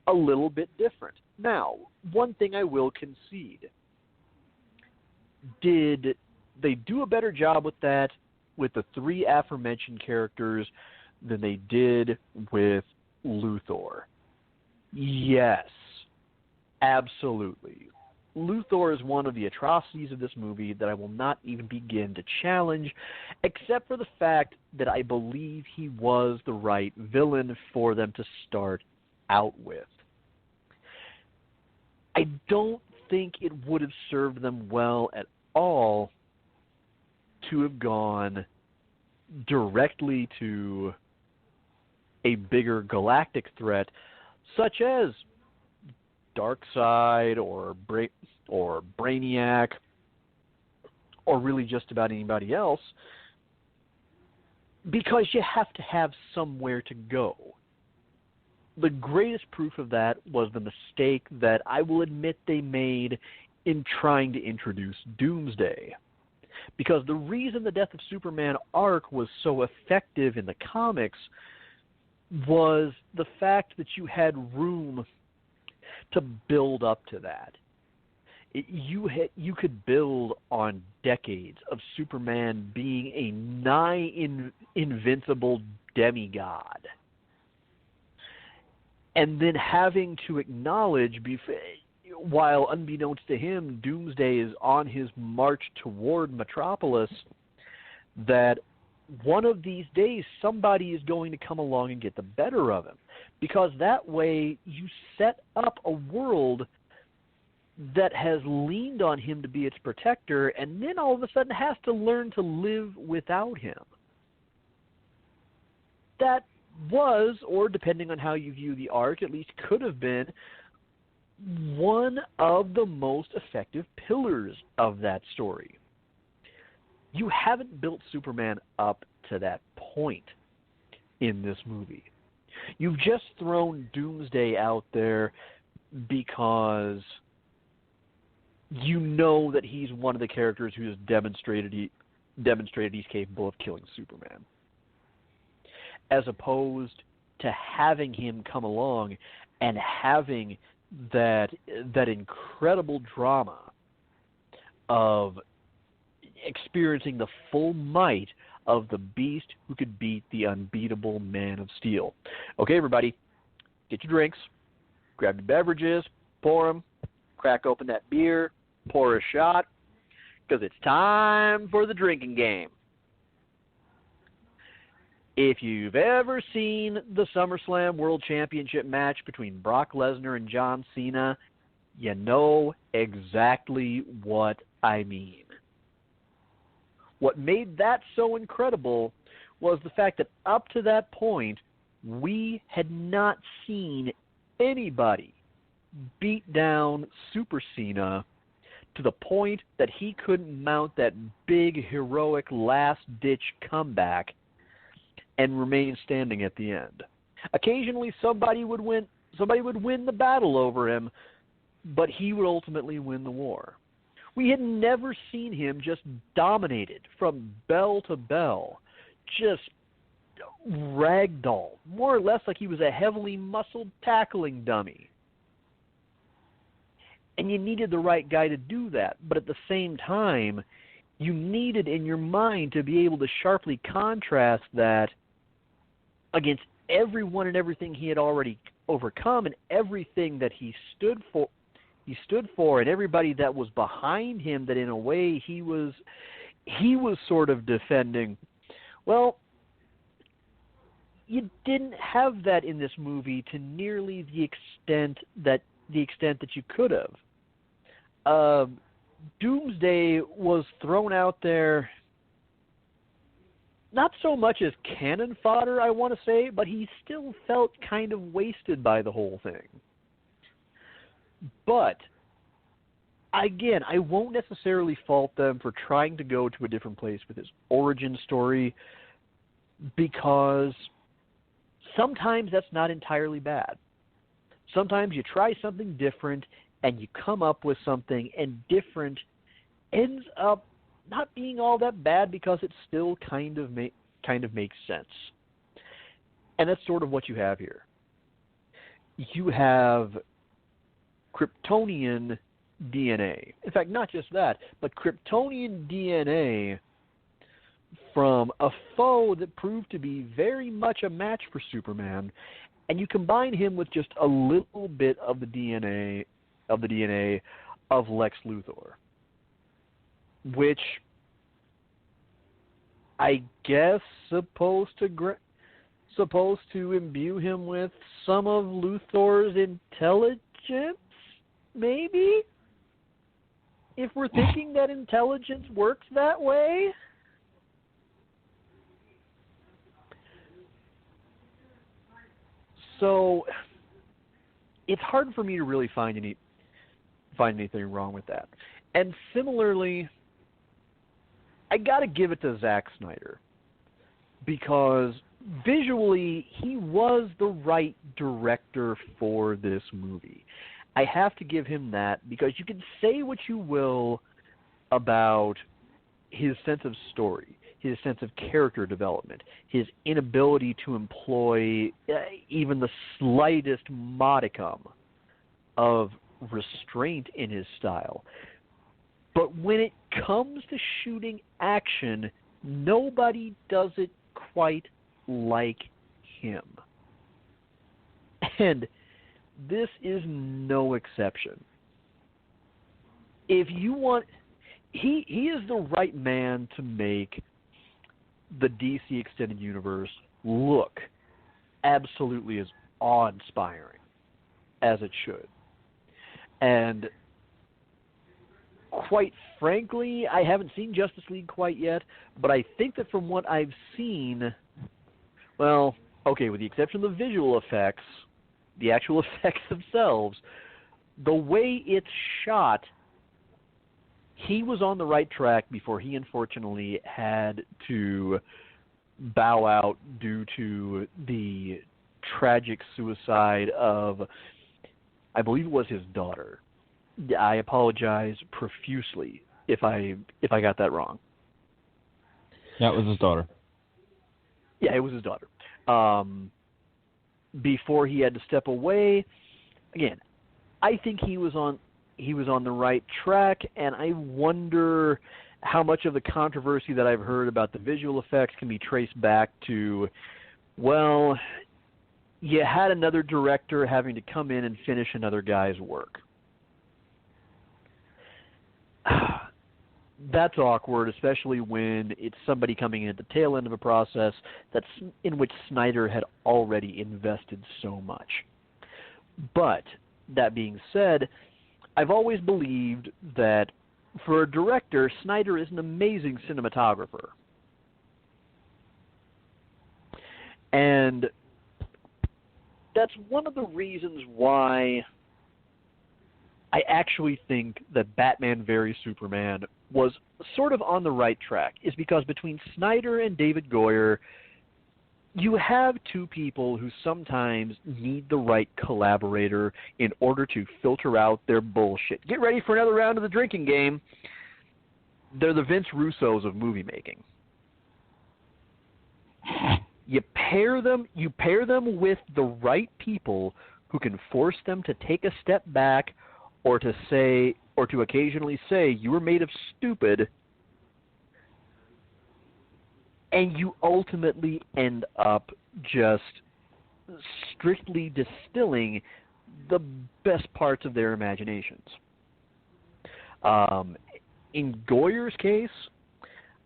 a little bit different. Now, one thing I will concede. Did they do a better job with that with the three aforementioned characters than they did with Luthor? Yes, absolutely. Luthor is one of the atrocities of this movie that I will not even begin to challenge, except for the fact that I believe he was the right villain for them to start out with. I don't think it would have served them well at all to have gone directly to a bigger galactic threat, such as Darkseid or Brainiac, or really just about anybody else, because you have to have somewhere to go. The greatest proof of that was the mistake that I will admit they made in trying to introduce Doomsday. Because the reason the Death of Superman arc was so effective in the comics was the fact that you had room to build up to that. You could build on decades of Superman being a nigh invincible demigod, and then having to acknowledge, while unbeknownst to him, Doomsday is on his march toward Metropolis, that one of these days somebody is going to come along and get the better of him. Because that way you set up a world that has leaned on him to be its protector, and then all of a sudden has to learn to live without him. That was, or depending on how you view the arc, at least could have been, one of the most effective pillars of that story. You haven't built Superman up to that point in this movie. You've just thrown Doomsday out there because you know that he's one of the characters who has demonstrated he's capable of killing Superman. As opposed to having him come along and having that incredible drama of experiencing the full might of the beast who could beat the unbeatable Man of Steel. Okay, everybody, get your drinks, grab your beverages, pour them, crack open that beer, pour a shot, because it's time for the drinking game. If you've ever seen the SummerSlam World Championship match between Brock Lesnar and John Cena, you know exactly what I mean. What made that so incredible was the fact that up to that point, we had not seen anybody beat down Super Cena to the point that he couldn't mount that big, heroic, last-ditch comeback and remain standing at the end. Occasionally, somebody would win the battle over him, but he would ultimately win the war. We had never seen him just dominated from bell to bell, just ragdoll, more or less like he was a heavily muscled tackling dummy. And you needed the right guy to do that, but at the same time, you needed in your mind to be able to sharply contrast that against everyone and everything he had already overcome and everything that he stood for and everybody that was behind him, that in a way he was sort of defending. Well, you didn't have that in this movie to nearly the extent that you could have. Doomsday was thrown out there not so much as cannon fodder, I want to say, but he still felt kind of wasted by the whole thing. But again, I won't necessarily fault them for trying to go to a different place with his origin story, because sometimes that's not entirely bad. Sometimes you try something different and you come up with something, and different ends up not being all that bad because it still kind of makes sense. And that's sort of what you have here. You have Kryptonian DNA. In fact, not just that, but Kryptonian DNA from a foe that proved to be very much a match for Superman, and you combine him with just a little bit of the DNA of Lex Luthor, which I guess supposed to imbue him with some of Luthor's intelligence, maybe? If we're thinking that intelligence works that way? So it's hard for me to really find anything wrong with that. And similarly, I got to give it to Zack Snyder, because visually he was the right director for this movie. I have to give him that, because you can say what you will about his sense of story, his sense of character development, his inability to employ even the slightest modicum of restraint in his style. But when it comes to shooting action, nobody does it quite like him. And this is no exception. If you want, he is the right man to make the DC Extended Universe look absolutely as awe-inspiring as it should. And quite frankly, I haven't seen Justice League quite yet, but I think that from what I've seen, well, okay, with the exception of the visual effects, the actual effects themselves, the way it's shot, he was on the right track before he unfortunately had to bow out due to the tragic suicide of, I believe it was his daughter. I apologize profusely if I got that wrong. Yeah, it was his daughter. Yeah, it was his daughter. Before he had to step away, again, I think he was on the right track, and I wonder how much of the controversy that I've heard about the visual effects can be traced back to, well, you had another director having to come in and finish another guy's work. That's awkward, especially when it's somebody coming in at the tail end of a process in which Snyder had already invested so much. But, that being said, I've always believed that for a director, Snyder is an amazing cinematographer. And that's one of the reasons why I actually think that BatmanVSuperman was sort of on the right track, is because between Snyder and David Goyer, you have two people who sometimes need the right collaborator in order to filter out their bullshit. Get ready for another round of the drinking game. They're the Vince Russos of movie making. You pair them with the right people who can force them to take a step back, or to occasionally say, you were made of stupid, and you ultimately end up just strictly distilling the best parts of their imaginations. In Goyer's case,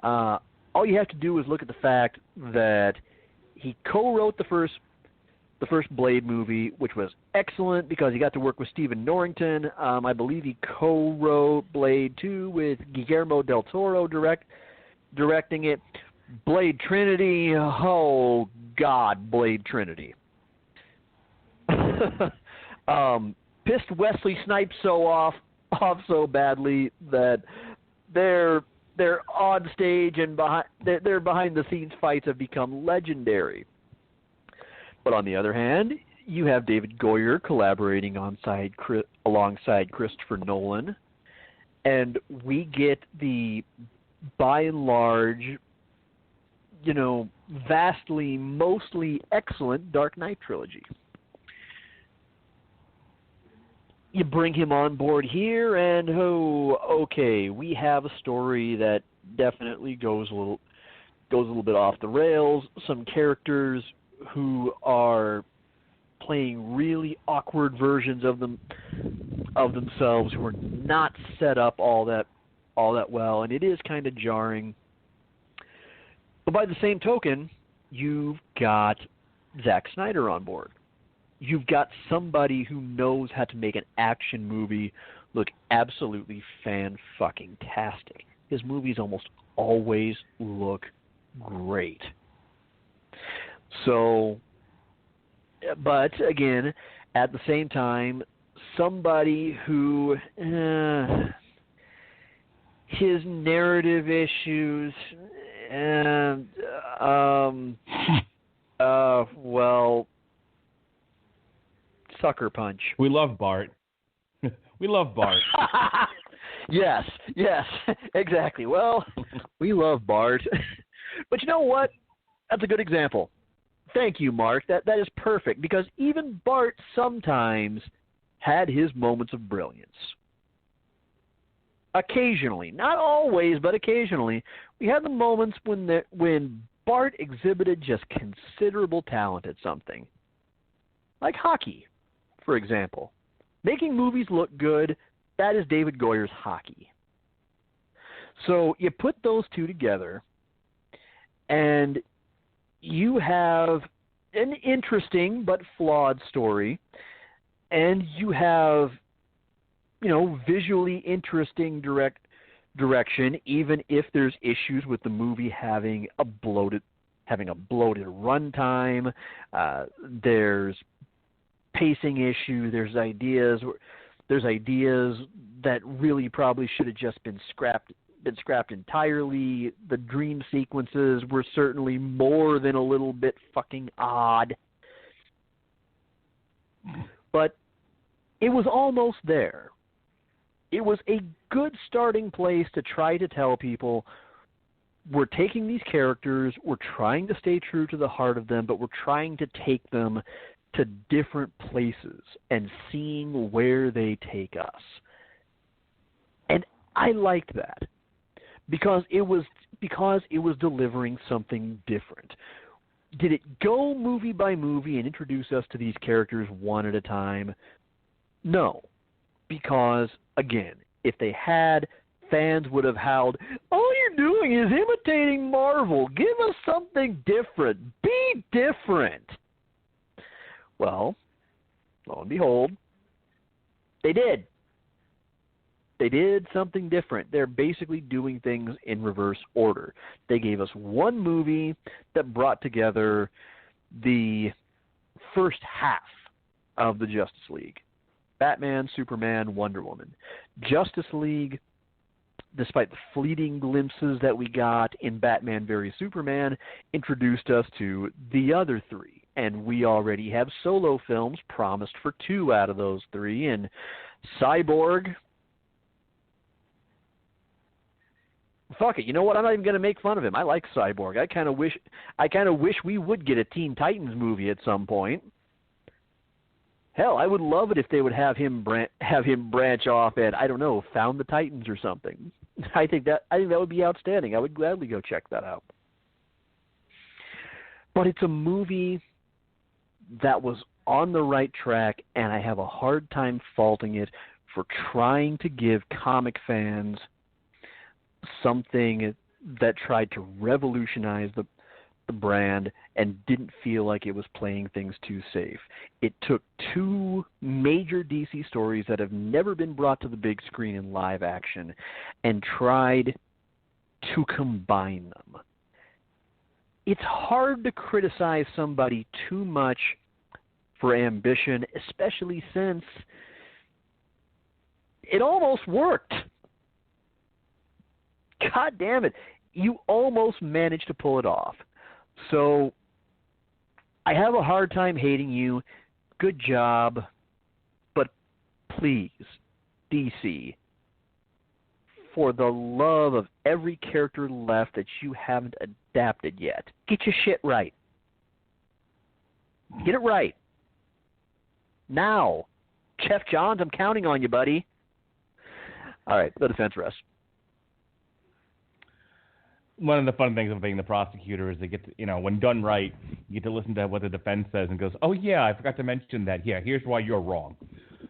all you have to do is look at the fact that he co-wrote the first Blade movie, which was excellent because he got to work with Stephen Norrington. I believe he co-wrote Blade 2 with Guillermo del Toro directing it. Blade Trinity, oh God, Blade Trinity. Pissed Wesley Snipes so off, off so badly that their on stage and their behind the scenes fights have become legendary. But on the other hand, you have David Goyer collaborating alongside Christopher Nolan, and we get the, by and large, vastly, mostly excellent Dark Knight trilogy. You bring him on board here, and okay, we have a story that definitely goes a little bit off the rails. Some characters who are playing really awkward versions of themselves, who are not set up all that well, and it is kind of jarring. But by the same token, you've got Zack Snyder on board. You've got somebody who knows how to make an action movie look absolutely fan-fucking-tastic. His movies almost always look great. So, but again, at the same time, somebody who his narrative issues well, Sucker Punch. We love Bart. We love Bart. Yes, exactly. Well, we love Bart. But you know what? That's a good example. Thank you, Mark. That is perfect, because even Bart sometimes had his moments of brilliance. Occasionally, not always, but occasionally, we had the moments when Bart exhibited just considerable talent at something. Like hockey, for example. Making movies look good, that is David Goyer's hockey. So you put those two together, and you have an interesting but flawed story, and you have, visually interesting direction, even if there's issues with the movie having a bloated runtime. There's pacing issue. There's ideas that really probably should have just been scrapped entirely. The dream sequences were certainly more than a little bit fucking odd. But it was almost there. It was a good starting place to try to tell people, we're taking these characters, we're trying to stay true to the heart of them, but we're trying to take them to different places and seeing where they take us. And I liked that because it was delivering something different. Did it go movie by movie and introduce us to these characters one at a time? No. Because, again, if they had, fans would have howled, all you're doing is imitating Marvel. Give us something different. Be different. Well, lo and behold, they did. They did something different. They're basically doing things in reverse order. They gave us one movie that brought together the first half of the Justice League. Batman, Superman, Wonder Woman. Justice League, despite the fleeting glimpses that we got in BatmanVSuperman, introduced us to the other three. And we already have solo films promised for 2 out of those 3. And Cyborg, fuck it, you know what? I'm not even going to make fun of him. I like Cyborg. I kind of wish we would get a Teen Titans movie at some point. Hell, I would love it if they would have him branch off and, I don't know, Found the Titans or something. I think that would be outstanding. I would gladly go check that out. But it's a movie that was on the right track, and I have a hard time faulting it for trying to give comic fans something that tried to revolutionize the brand and didn't feel like it was playing things too safe. It took 2 major DC stories that have never been brought to the big screen in live action and tried to combine them. It's hard to criticize somebody too much for ambition, especially since It almost worked. God damn it. You almost managed to pull it off. So I have a hard time hating you. Good job. But please, DC, for the love of every character left that you haven't adapted yet, get your shit right. Get it right. Now. Jeff Johns, I'm counting on you, buddy. All right, the defense rest. One of the fun things of being the prosecutor is they get to, when done right, you get to listen to what the defense says and goes, oh, yeah, I forgot to mention that. Yeah, here's why you're wrong.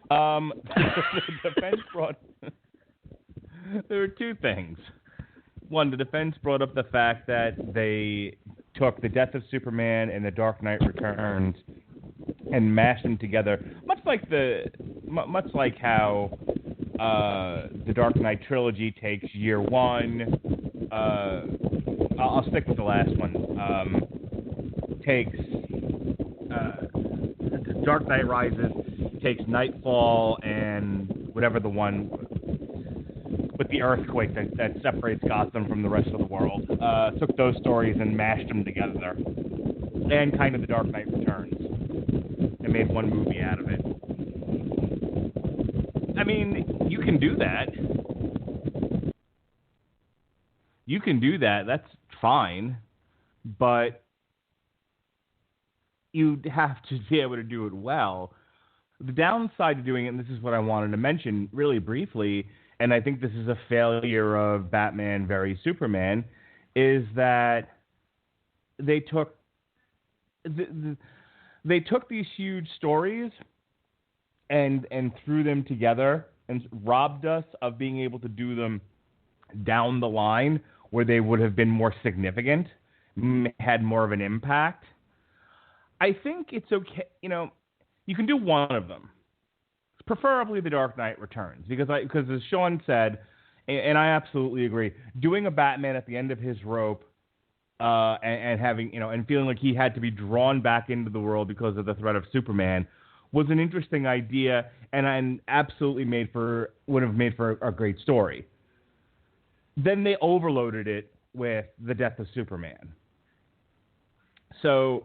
The defense brought... There were two things. One, the defense brought up the fact that they took the death of Superman and the Dark Knight Returns and mashed them together, much like how the Dark Knight trilogy takes year one. I'll stick with the last one. Takes Dark Knight Rises, takes Nightfall, and whatever the one with the earthquake that separates Gotham from the rest of the world. Took those stories and mashed them together, and kind of the Dark Knight Returns, and made one movie out of it. I mean, you can do that. You can do that. That's fine. But you have to be able to do it well. The downside to doing it, and this is what I wanted to mention really briefly, and I think this is a failure of Batman v Superman, is that they took these huge stories and threw them together and robbed us of being able to do them down the line where they would have been more significant, had more of an impact. I think it's okay, you can do one of them, preferably The Dark Knight Returns, because as Sean said, and I absolutely agree, doing a Batman at the end of his rope and having, and feeling like he had to be drawn back into the world because of the threat of Superman was an interesting idea, and absolutely would have made for a great story. Then they overloaded it with the death of Superman. So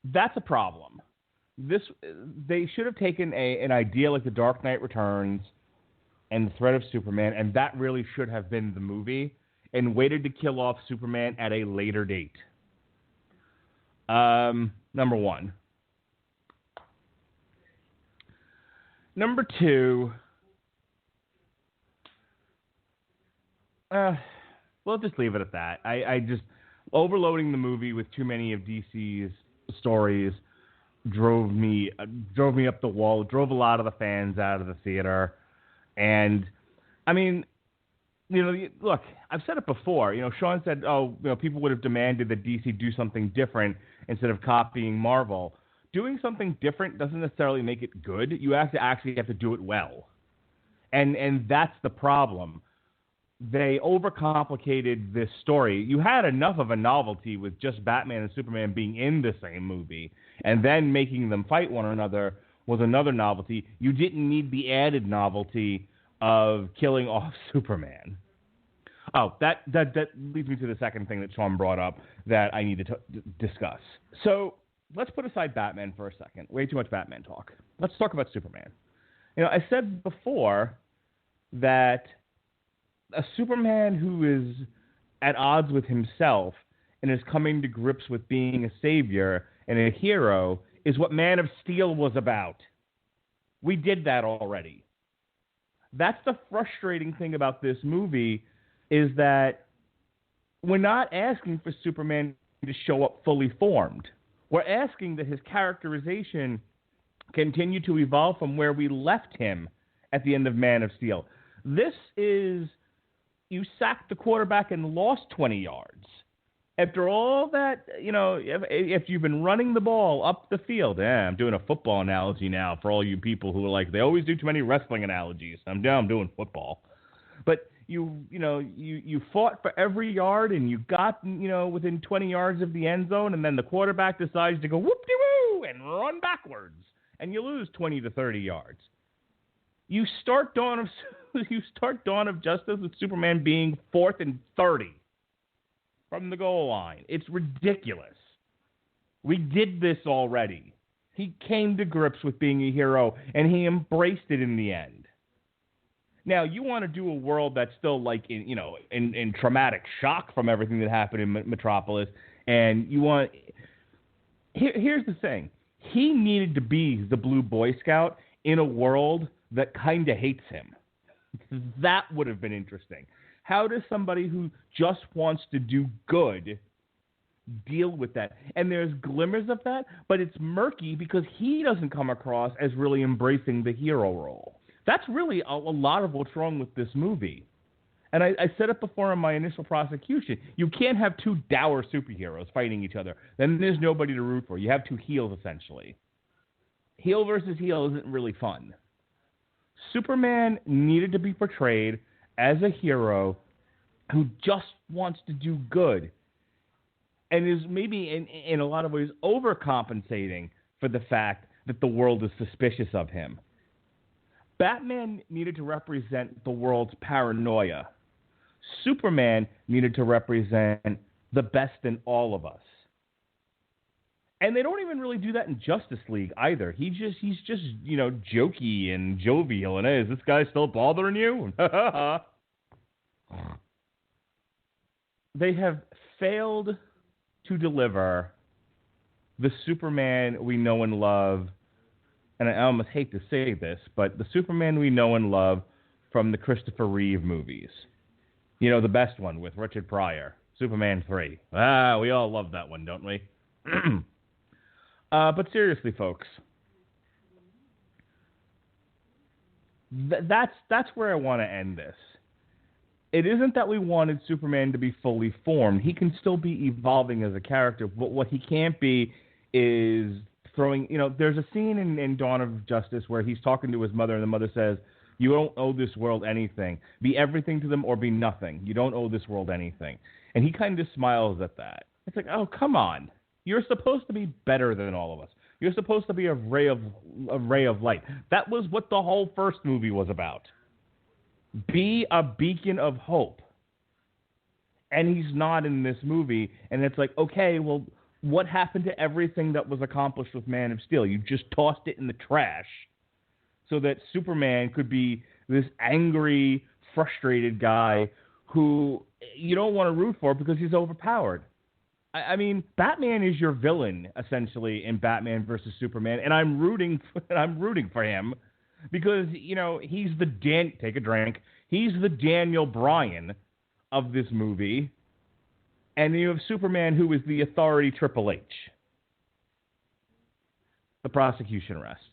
that's a problem. They should have taken an idea like The Dark Knight Returns and the threat of Superman, and that really should have been the movie, and waited to kill off Superman at a later date. Number one. Number two, we'll just leave it at that. I just overloading the movie with too many of DC's stories drove me up the wall, drove a lot of the fans out of the theater. And I mean, look, I've said it before. Sean said, people would have demanded that DC do something different instead of copying Marvel. Doing something different doesn't necessarily make it good. You actually have to do it well. And that's the problem. They overcomplicated this story. You had enough of a novelty with just Batman and Superman being in the same movie, and then making them fight one another was another novelty. You didn't need the added novelty of killing off Superman. Oh, that leads me to the second thing that Sean brought up that I need to discuss. So let's put aside Batman for a second. Way too much Batman talk. Let's talk about Superman. I said before that a Superman who is at odds with himself and is coming to grips with being a savior and a hero is what Man of Steel was about. We did that already. That's the frustrating thing about this movie, is that we're not asking for Superman to show up fully formed. We're asking that his characterization continue to evolve from where we left him at the end of Man of Steel. This is, you sacked the quarterback and lost 20 yards. After all that, if you've been running the ball up the field, I'm doing a football analogy now for all you people who are like, they always do too many wrestling analogies. I'm doing football. But you fought for every yard and you got, within 20 yards of the end zone, and then the quarterback decides to go whoop-de-woo and run backwards, and you lose 20 to 30 yards. You start Dawn of Dawn of Justice with Superman being 4th and 30 from the goal line. It's ridiculous. We did this already. He came to grips with being a hero, and he embraced it in the end. Now, you want to do a world that's still like in traumatic shock from everything that happened in Metropolis, and you want. Here's the thing: he needed to be the Blue Boy Scout in a world that kind of hates him. That would have been interesting. How does somebody who just wants to do good deal with that? And there's glimmers of that, but it's murky because he doesn't come across as really embracing the hero role. That's really a lot of what's wrong with this movie. And I said it before in my initial prosecution. You can't have two dour superheroes fighting each other. Then there's nobody to root for. You have two heels, essentially. Heel versus heel isn't really fun. Superman needed to be portrayed as a hero who just wants to do good and is maybe in a lot of ways overcompensating for the fact that the world is suspicious of him. Batman needed to represent the world's paranoia. Superman needed to represent the best in all of us. And they don't even really do that in Justice League either. He's just jokey and jovial. And, hey, is this guy still bothering you? They have failed to deliver the Superman we know and love. And I almost hate to say this, but the Superman we know and love from the Christopher Reeve movies. The best one with Richard Pryor, Superman 3. We all love that one, don't we? But seriously, folks, that's where I want to end this. It isn't that we wanted Superman to be fully formed. He can still be evolving as a character, but what he can't be is throwing, there's a scene in Dawn of Justice where he's talking to his mother, and the mother says, "You don't owe this world anything. Be everything to them or be nothing. You don't owe this world anything." And he kind of smiles at that. It's like, oh, come on. You're supposed to be better than all of us. You're supposed to be a ray of light. That was what the whole first movie was about. Be a beacon of hope. And he's not in this movie. And it's like, okay, well, what happened to everything that was accomplished with Man of Steel? You just tossed it in the trash so that Superman could be this angry, frustrated guy who you don't want to root for because he's overpowered. I mean, Batman is your villain, essentially, in Batman versus Superman, and I'm rooting for him because, he's take a drink, he's the Daniel Bryan of this movie, and you have Superman who is the authority Triple H. The prosecution rests.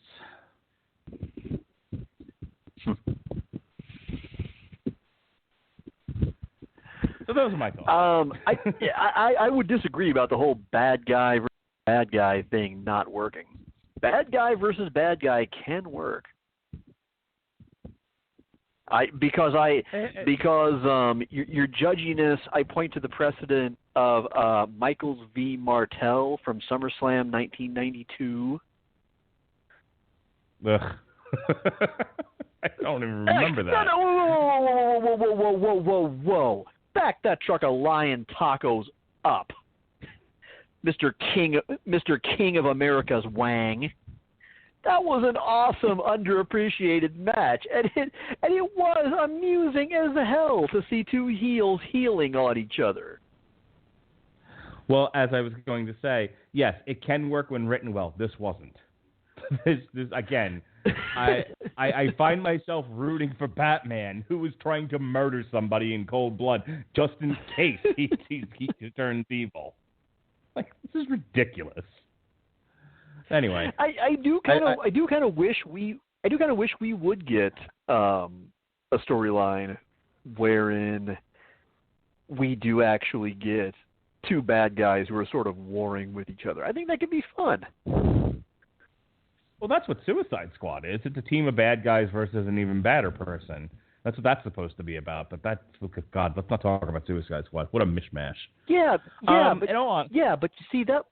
So those are my thoughts. I would disagree about the whole bad guy versus bad guy thing not working. Bad guy versus bad guy can work. Because your judginess. I point to the precedent of Michaels v. Martel from SummerSlam 1992. Ugh. I don't even remember that. Whoa. Back that truck of lion tacos up. Mr. King of America's Wang. That was an awesome, underappreciated match. And it was amusing as hell to see two heels healing on each other. Well, as I was going to say, yes, it can work when written well. This wasn't. This again, I find myself rooting for Batman, who was trying to murder somebody in cold blood just in case he turns evil. Like, this is ridiculous. Anyway, I do kind of wish we would get a storyline wherein we do actually get two bad guys who are sort of warring with each other. I think that could be fun. Well, that's what Suicide Squad is. It's a team of bad guys versus an even badder person. That's what that's supposed to be about. But God, let's not talk about Suicide Squad. What a mishmash. But you see that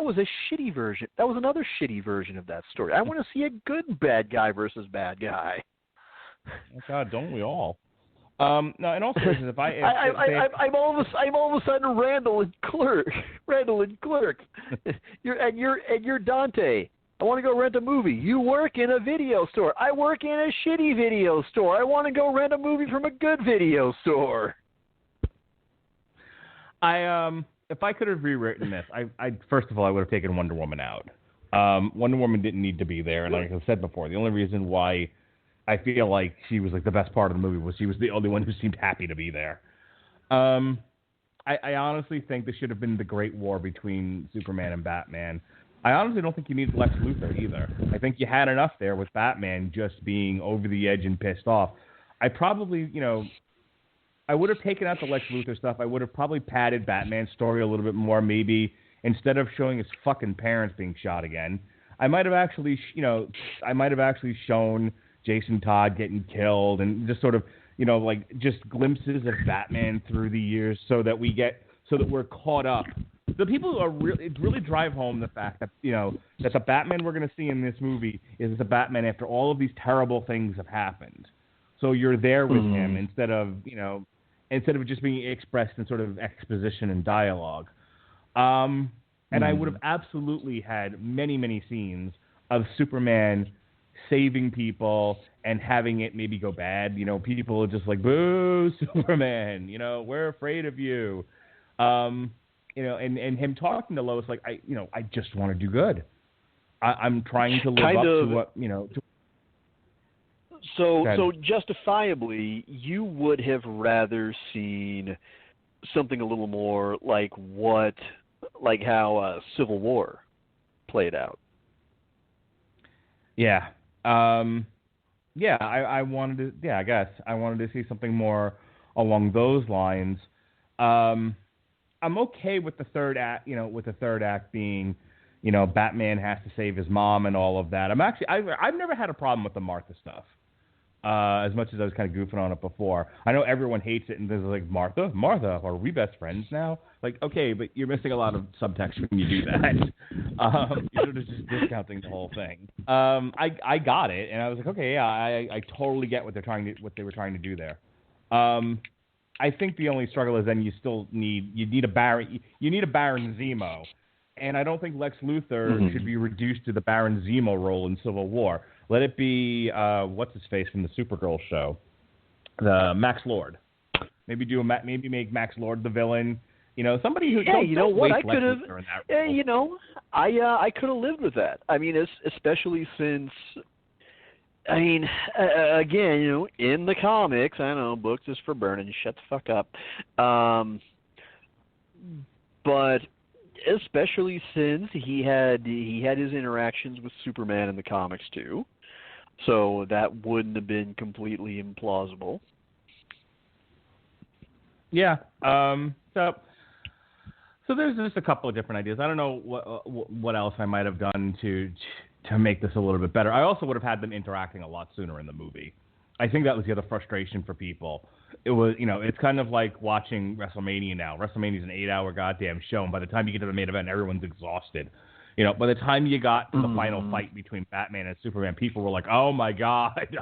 was a shitty version. That was another shitty version of that story. I want to see a good bad guy versus bad guy. Oh, God, don't we all? No, in all seriousness, I'm all of a sudden Randall and Clerk. You're Dante. I want to go rent a movie. You work in a video store. I work in a shitty video store. I want to go rent a movie from a good video store. If I could have rewritten this, I first of all, I would have taken Wonder Woman out. Wonder Woman didn't need to be there, and like I said before, the only reason why I feel like she was like the best part of the movie was she was the only one who seemed happy to be there. I honestly think this should have been the Great War between Superman and Batman. I honestly don't think you need Lex Luthor either. I think you had enough there with Batman just being over the edge and pissed off. I probably, I would have taken out the Lex Luthor stuff. I would have probably padded Batman's story a little bit more, maybe instead of showing his fucking parents being shot again. I might have actually, shown Jason Todd getting killed and just sort of, just glimpses of Batman through the years so that we're caught up. The people who are really drive home the fact that, that the Batman we're going to see in this movie is the Batman after all of these terrible things have happened. So you're there with him instead of just being expressed in sort of exposition and dialogue. And I would have absolutely had many, many scenes of Superman saving people and having it maybe go bad. People are just like, boo, Superman, we're afraid of you. And him talking to Lois like, I just want to do good. I'm trying to live up to what, So justifiably, you would have rather seen something a little more like how Civil War played out. Yeah. I wanted to. Yeah, I guess I wanted to see something more along those lines. I'm okay with the third act. With the third act being, Batman has to save his mom and all of that. I've never had a problem with the Martha stuff. As much as I was kind of goofing on it before. I know everyone hates it and there's like, Martha, are we best friends now? Like, okay, but you're missing a lot of subtext when you do that. You're sort of just discounting the whole thing. I got it, and I was like, okay, yeah, I totally get what they were trying to do there. I think the only struggle is then you need a Baron Zemo, and I don't think Lex Luthor should be reduced to the Baron Zemo role in Civil War. Let it be what's his face from the Supergirl show, the Max Lord. Maybe make Max Lord the villain. Somebody who I could have. I could have lived with that. I mean, especially since. I mean, again, in the comics, I know books is for burning. Shut the fuck up. But especially since he had his interactions with Superman in the comics too, so that wouldn't have been completely implausible. Yeah. So there's just a couple of different ideas. I don't know what else I might have done to make this a little bit better. I also would have had them interacting a lot sooner in the movie. I think that was the other frustration for people. It was, it's kind of like watching WrestleMania now. WrestleMania is an 8-hour goddamn show, and by the time you get to the main event, everyone's exhausted. By the time you got to the final fight between Batman and Superman, people were like, "Oh my God,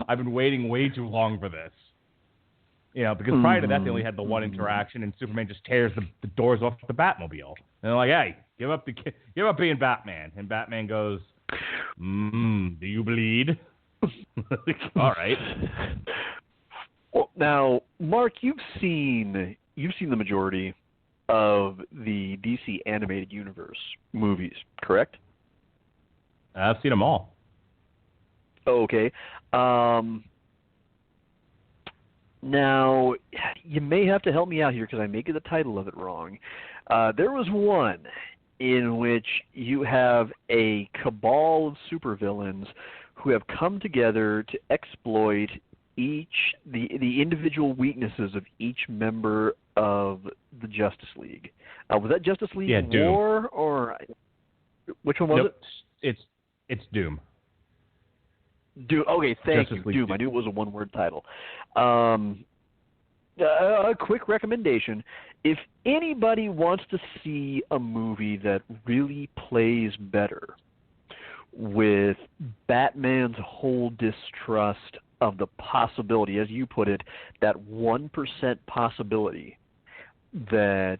I've been waiting way too long for this." Because prior to that, they only had the one interaction, and Superman just tears the doors off the Batmobile. And they're like, "Hey, give up being Batman." And Batman goes, "Do you bleed?" All right. Well, now, Mark, you've seen the majority of the DC animated universe movies, correct? I've seen them all. Okay. Now, you may have to help me out here because I may get the title of it wrong. There was one in which you have a cabal of supervillains who have come together to exploit the individual weaknesses of each member of the Justice League. Was that Justice League War or which one was it? It's Doom. Doom. Okay, thank Justice you. League Doom. I knew it was a one-word title. A quick recommendation: if anybody wants to see a movie that really plays better with Batman's whole distrust of the possibility, as you put it, that 1% possibility that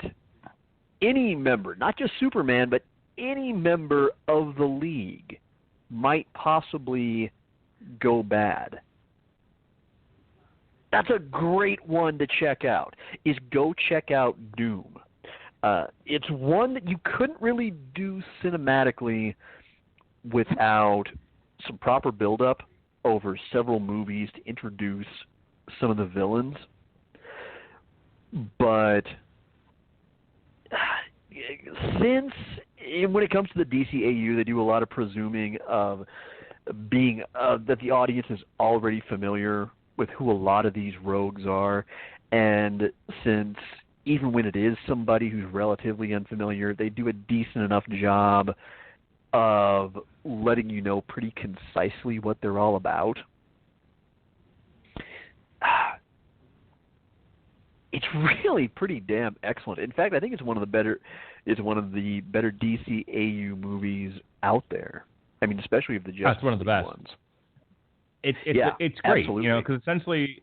any member, not just Superman, but any member of the League might possibly go bad. That's a great one to check out, is go check out Doom. It's one that you couldn't really do cinematically without some proper build-up over several movies to introduce some of the villains. But since, when it comes to the DCAU, they do a lot of presuming of being that the audience is already familiar with who a lot of these rogues are, and since even when it is somebody who's relatively unfamiliar, they do a decent enough job of letting you know pretty concisely what they're all about. It's really pretty damn excellent. In fact, I think it's one of the better DCAU movies out there. I mean, especially of the Justice That's one of the best ones. It's great, absolutely. because essentially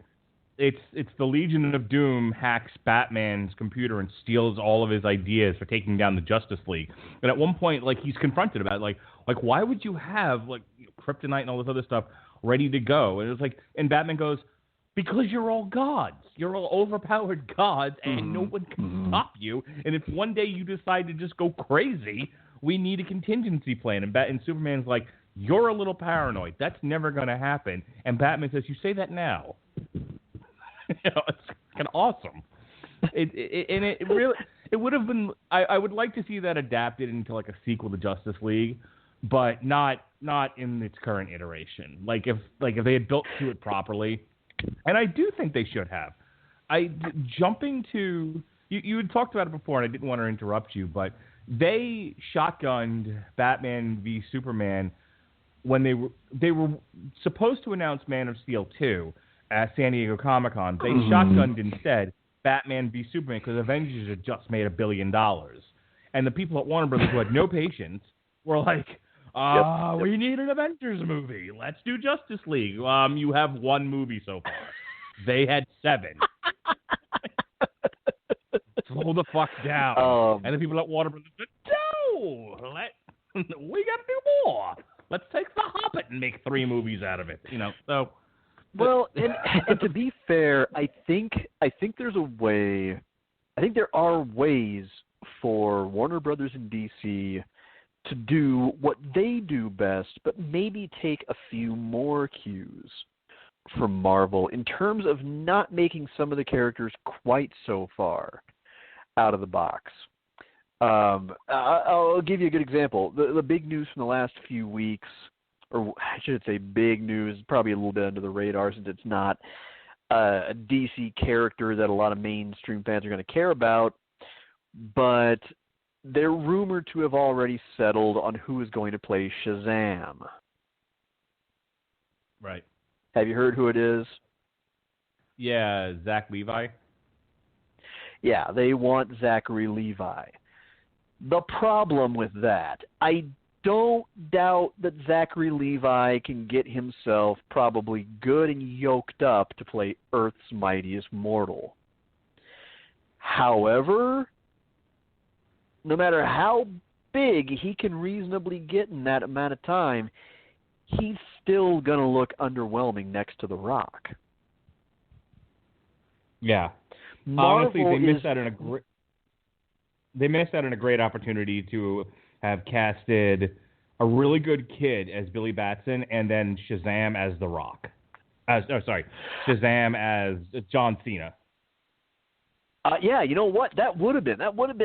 it's the Legion of Doom hacks Batman's computer and steals all of his ideas for taking down the Justice League. And at one point, he's confronted about it, like why would you have kryptonite and all this other stuff ready to go? And it was and Batman goes, because you're all gods. You're all overpowered gods, and no one can stop you. And if one day you decide to just go crazy, we need a contingency plan. And Superman's like, you're a little paranoid. That's never going to happen. And Batman says, you say that now. It's kind of awesome. It would have been. I would like to see that adapted into a sequel to Justice League, but not in its current iteration. If they had built to it properly, and I do think they should have. Jumping to you had talked about it before, and I didn't want to interrupt you, but they shotgunned Batman v Superman when they were supposed to announce Man of Steel 2 at San Diego Comic-Con. They shotgunned instead Batman v Superman because Avengers had just made $1 billion. And the people at Warner Brothers who had no patience were like, we need an Avengers movie. Let's do Justice League. You have one movie so far. They had 7. Slow the fuck down. And the people at Warner Brothers said, no, we got to do more. Let's take The Hobbit and make 3 movies out of it. So. Well, and to be fair, I think there's a way. I think there are ways for Warner Brothers and DC to do what they do best, but maybe take a few more cues from Marvel in terms of not making some of the characters quite so far out of the box. I'll give you a good example. The big news from the last few weeks, or I should say big news, probably a little bit under the radar since it's not a DC character that a lot of mainstream fans are going to care about, but they're rumored to have already settled on who is going to play Shazam. Right. Have you heard who it is? Yeah, Zach Levi. Yeah, they want Zachary Levi. The problem with that, I don't doubt that Zachary Levi can get himself probably good and yoked up to play Earth's mightiest mortal. However, no matter how big he can reasonably get in that amount of time, he's still going to look underwhelming next to The Rock. Yeah. Honestly, they missed out on a great opportunity to have casted a really good kid as Billy Batson and then Shazam as The Rock. Shazam as John Cena. Yeah, you know what? That would have been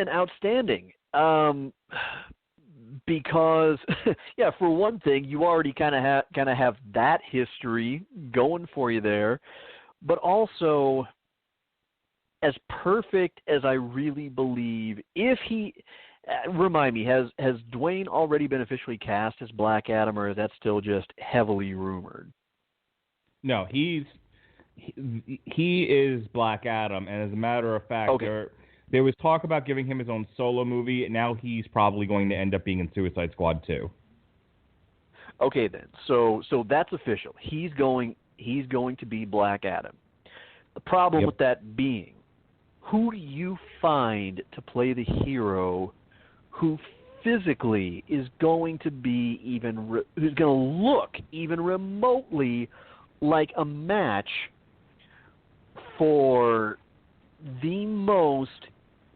outstanding. Because, yeah, for one thing, you already kind of have that history going for you there, but also, as perfect as I really believe, if he, remind me, has Dwayne already been officially cast as Black Adam, or is that still just heavily rumored? No, he is Black Adam, and as a matter of fact, there was talk about giving him his own solo movie, and now he's probably going to end up being in Suicide Squad 2. Okay, then. So that's official. He's going he's going to be Black Adam. The problem with that being, who do you find to play the hero who physically is going to be who's going to look even remotely like a match for the most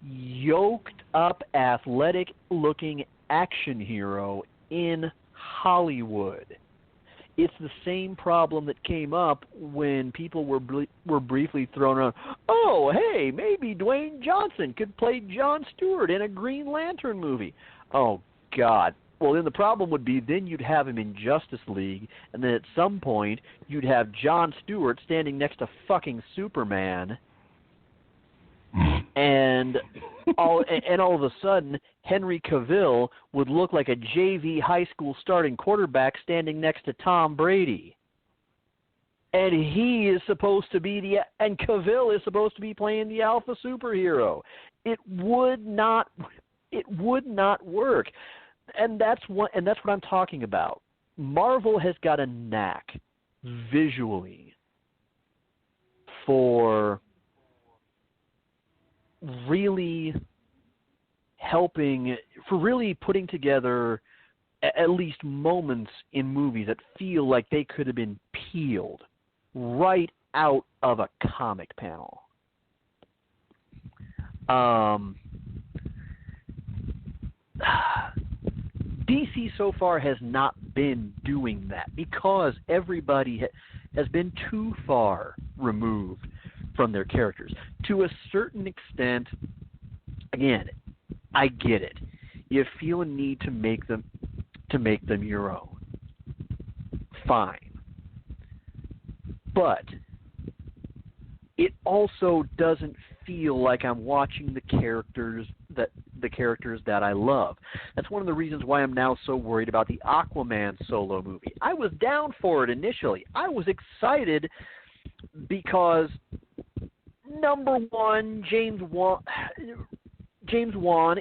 yoked up, athletic looking action hero in Hollywood? It's the same problem that came up when people were briefly thrown around. Oh, hey, maybe Dwayne Johnson could play Jon Stewart in a Green Lantern movie. Oh, God. Well, then the problem would be then you'd have him in Justice League, and then at some point you'd have Jon Stewart standing next to fucking Superman, and all of a sudden Henry Cavill would look like a JV high school starting quarterback standing next to Tom Brady. And he is supposed to be Cavill is supposed to be playing the alpha superhero. It would not work. And that's what I'm talking about. Marvel has got a knack visually for really putting together at least moments in movies that feel like they could have been peeled right out of a comic panel. DC so far has not been doing that because everybody has been too far removed from their characters. To a certain extent, again, I get it. You feel a need to make them your own. Fine. But it also doesn't feel like I'm watching the characters that I love. That's one of the reasons why I'm now so worried about the Aquaman solo movie. I was down for it initially. I was excited because, number one, James Wan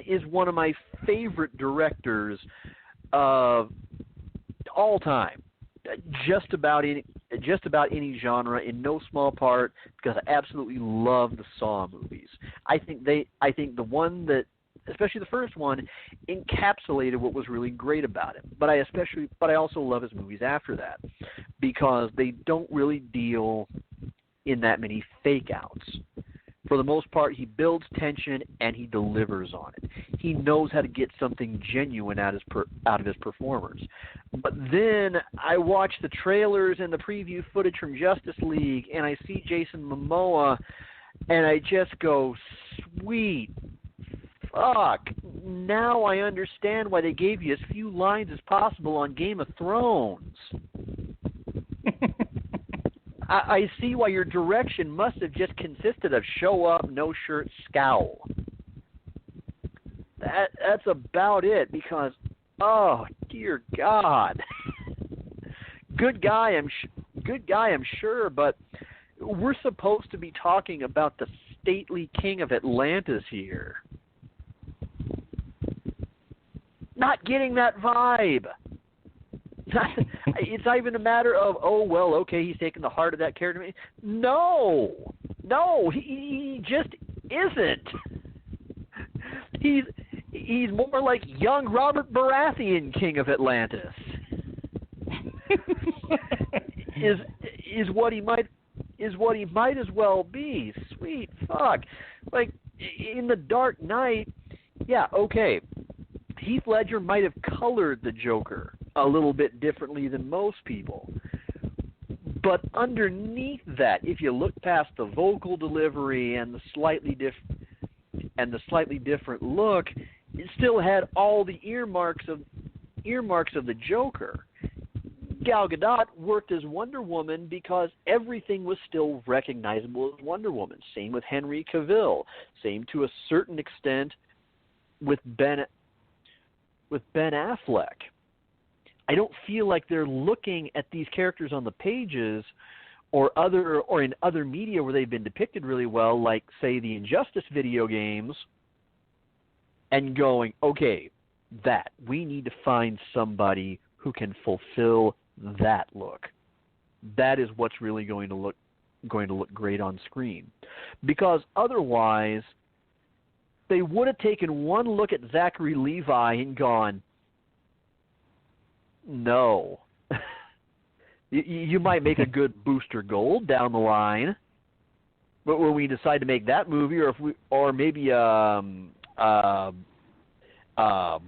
is one of my favorite directors of all time. Just about any genre, in no small part because I absolutely love the Saw movies. I think the one that, especially the first one, encapsulated what was really great about it. But I also love his movies after that because they don't really deal in that many fake outs. For the most part, he builds tension and he delivers on it. He knows how to get something genuine out of his performers. But then I watch the trailers and the preview footage from Justice League, and I see Jason Momoa, and I just go, sweet fuck. Now I understand why they gave you as few lines as possible on Game of Thrones. I see why your direction must have just consisted of show up, no shirt, scowl. That's about it because, oh dear God, good guy I'm sure, but we're supposed to be talking about the stately king of Atlantis here. Not getting that vibe. It's not even a matter of, oh, well, okay, he's taking the heart of that character. No, he just isn't. He's more like young Robert Baratheon, king of Atlantis. is what he might as well be. Sweet fuck. Like in The Dark Knight, yeah, okay. Heath Ledger might have colored the Joker a little bit differently than most people. But underneath that, if you look past the vocal delivery and the slightly different look, it still had all the earmarks of the Joker. Gal Gadot worked as Wonder Woman because everything was still recognizable as Wonder Woman. Same with Henry Cavill. Same to a certain extent with Ben Affleck. I don't feel like they're looking at these characters on the pages or in other media where they've been depicted really well, like, say, the Injustice video games, and going, okay, we need to find somebody who can fulfill that look. that is what's really going to look great on screen. Because otherwise, they would have taken one look at Zachary Levi and gone, no. You might make a good Booster Gold down the line, but when we decide to make that movie, or maybe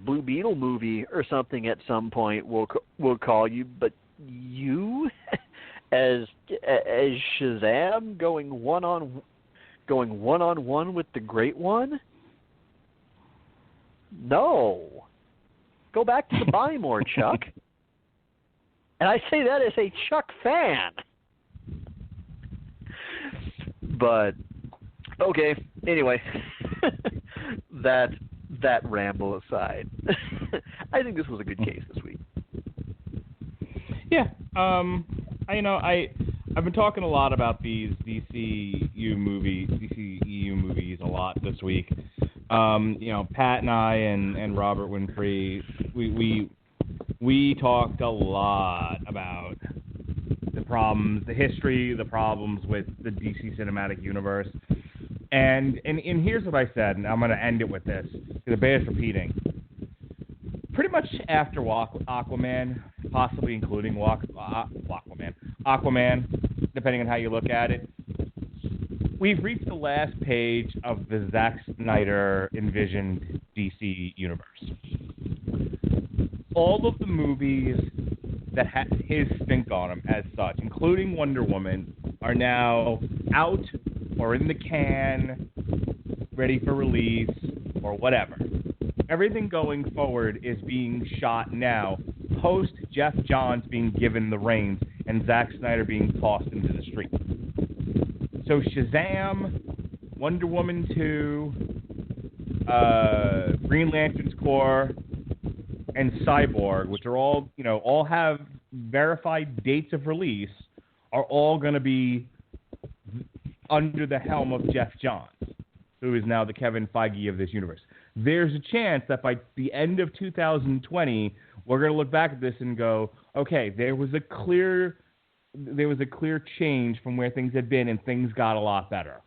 Blue Beetle movie or something at some point, we'll call you. But you, as Shazam, going one on one with the Great One? No. Go back to the Bymore, Chuck. And I say that as a Chuck fan. But okay, anyway, that ramble aside, I think this was a good case this week. Yeah, I've been talking a lot about these DCEU movies a lot this week. Pat and I and Robert Winfrey, we talked a lot about the problems, the history, the problems with the DC Cinematic Universe. And here's what I said, and I'm going to end it with this, because it bears repeating. Pretty much after Aquaman, possibly including Aquaman, depending on how you look at it, we've reached the last page of the Zack Snyder envisioned DC universe. All of the movies that had his stink on them as such, including Wonder Woman, are now out or in the can, ready for release, or whatever. Everything going forward is being shot now, post Jeff Johns being given the reins and Zack Snyder being tossed into the street. So Shazam, Wonder Woman 2, Green Lantern's Corps, and Cyborg, which are all have verified dates of release, are all going to be under the helm of Jeff Johns, who is now the Kevin Feige of this universe. There's a chance that by the end of 2020, we're going to look back at this and go, okay, there was a clear change from where things had been, and things got a lot better.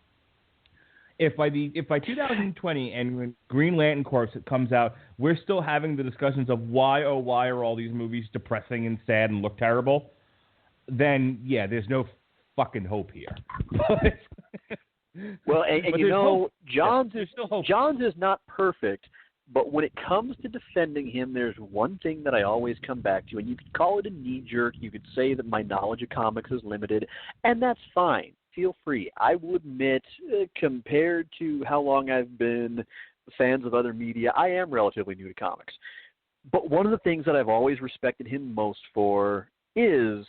If by 2020 and when Green Lantern Corps comes out, we're still having the discussions of why are all these movies depressing and sad and look terrible, then yeah, there's no fucking hope here. Well, and Johns is not perfect, but when it comes to defending him, there's one thing that I always come back to, and you could call it a knee-jerk, you could say that my knowledge of comics is limited, and that's fine. Feel free. I will admit, compared to how long I've been fans of other media, I am relatively new to comics. But one of the things that I've always respected him most for is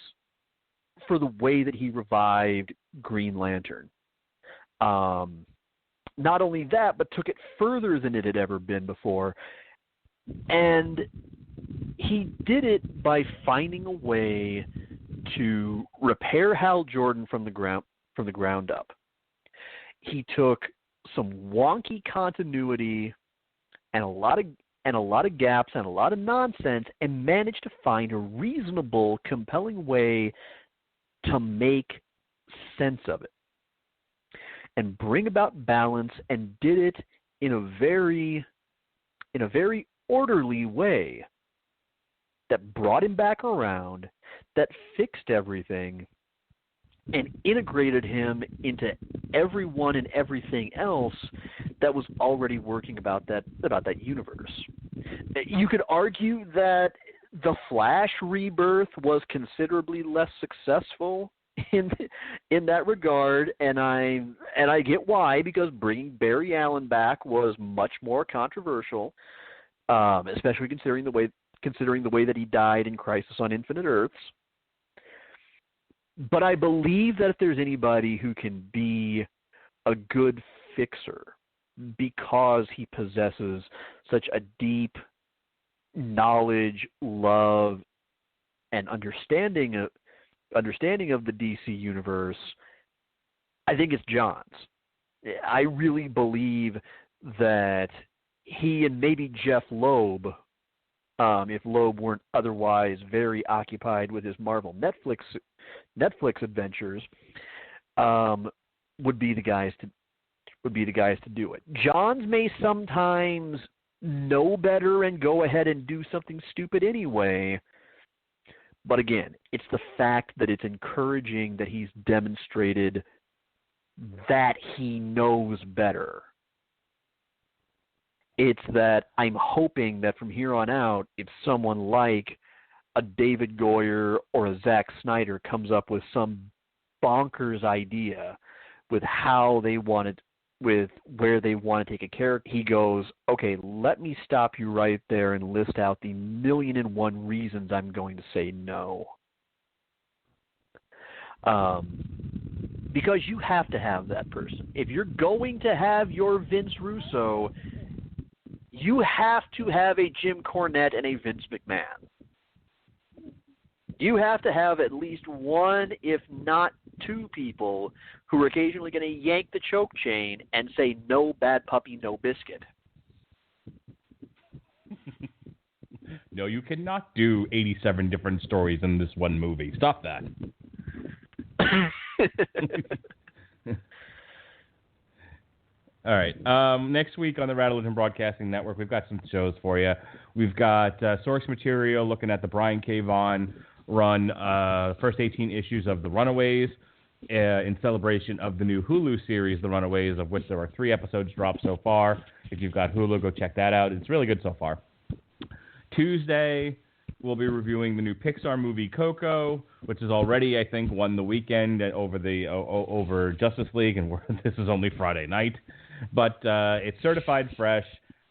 for the way that he revived Green Lantern. Not only that, but took it further than it had ever been before. And he did it by finding a way to repair Hal Jordan from the ground up. He took some wonky continuity and a lot of gaps and a lot of nonsense and managed to find a reasonable, compelling way to make sense of it and bring about balance, and did it in a very orderly way that brought him back around, that fixed everything, and integrated him into everyone and everything else that was already working about that universe. You could argue that the Flash rebirth was considerably less successful in that regard, and I get why, because bringing Barry Allen back was much more controversial, especially considering the way that he died in Crisis on Infinite Earths. But I believe that if there's anybody who can be a good fixer because he possesses such a deep knowledge, love, and understanding of the DC universe, I think it's Johns. I really believe that he and maybe Jeff Loeb, if Loeb weren't otherwise very occupied with his Marvel Netflix Netflix adventures, would be the guys to do it. Johns may sometimes know better and go ahead and do something stupid anyway. But again, it's the fact that it's encouraging that he's demonstrated that he knows better. It's that I'm hoping that from here on out, if someone like a David Goyer or a Zack Snyder comes up with some bonkers idea with how they want it, with where they want to take a character, he goes, okay, let me stop you right there and list out the 1,000,001 reasons I'm going to say no. Because you have to have that person. If you're going to have your Vince Russo, you have to have a Jim Cornette and a Vince McMahon. You have to have at least one, if not two people who are occasionally going to yank the choke chain and say, no bad puppy, no biscuit. No, you cannot do 87 different stories in this one movie. Stop that. All right. Next week on the Radulich Broadcasting Network, we've got some shows for you. We've got source material looking at the Brian K. Vaughan run, first 18 issues of The Runaways, in celebration of the new Hulu series, The Runaways, of which there are 3 episodes dropped so far. If you've got Hulu, go check that out. It's really good so far. Tuesday, we'll be reviewing the new Pixar movie Coco, which has already, I think, won the weekend over Justice League, and this is only Friday night. But it's certified fresh.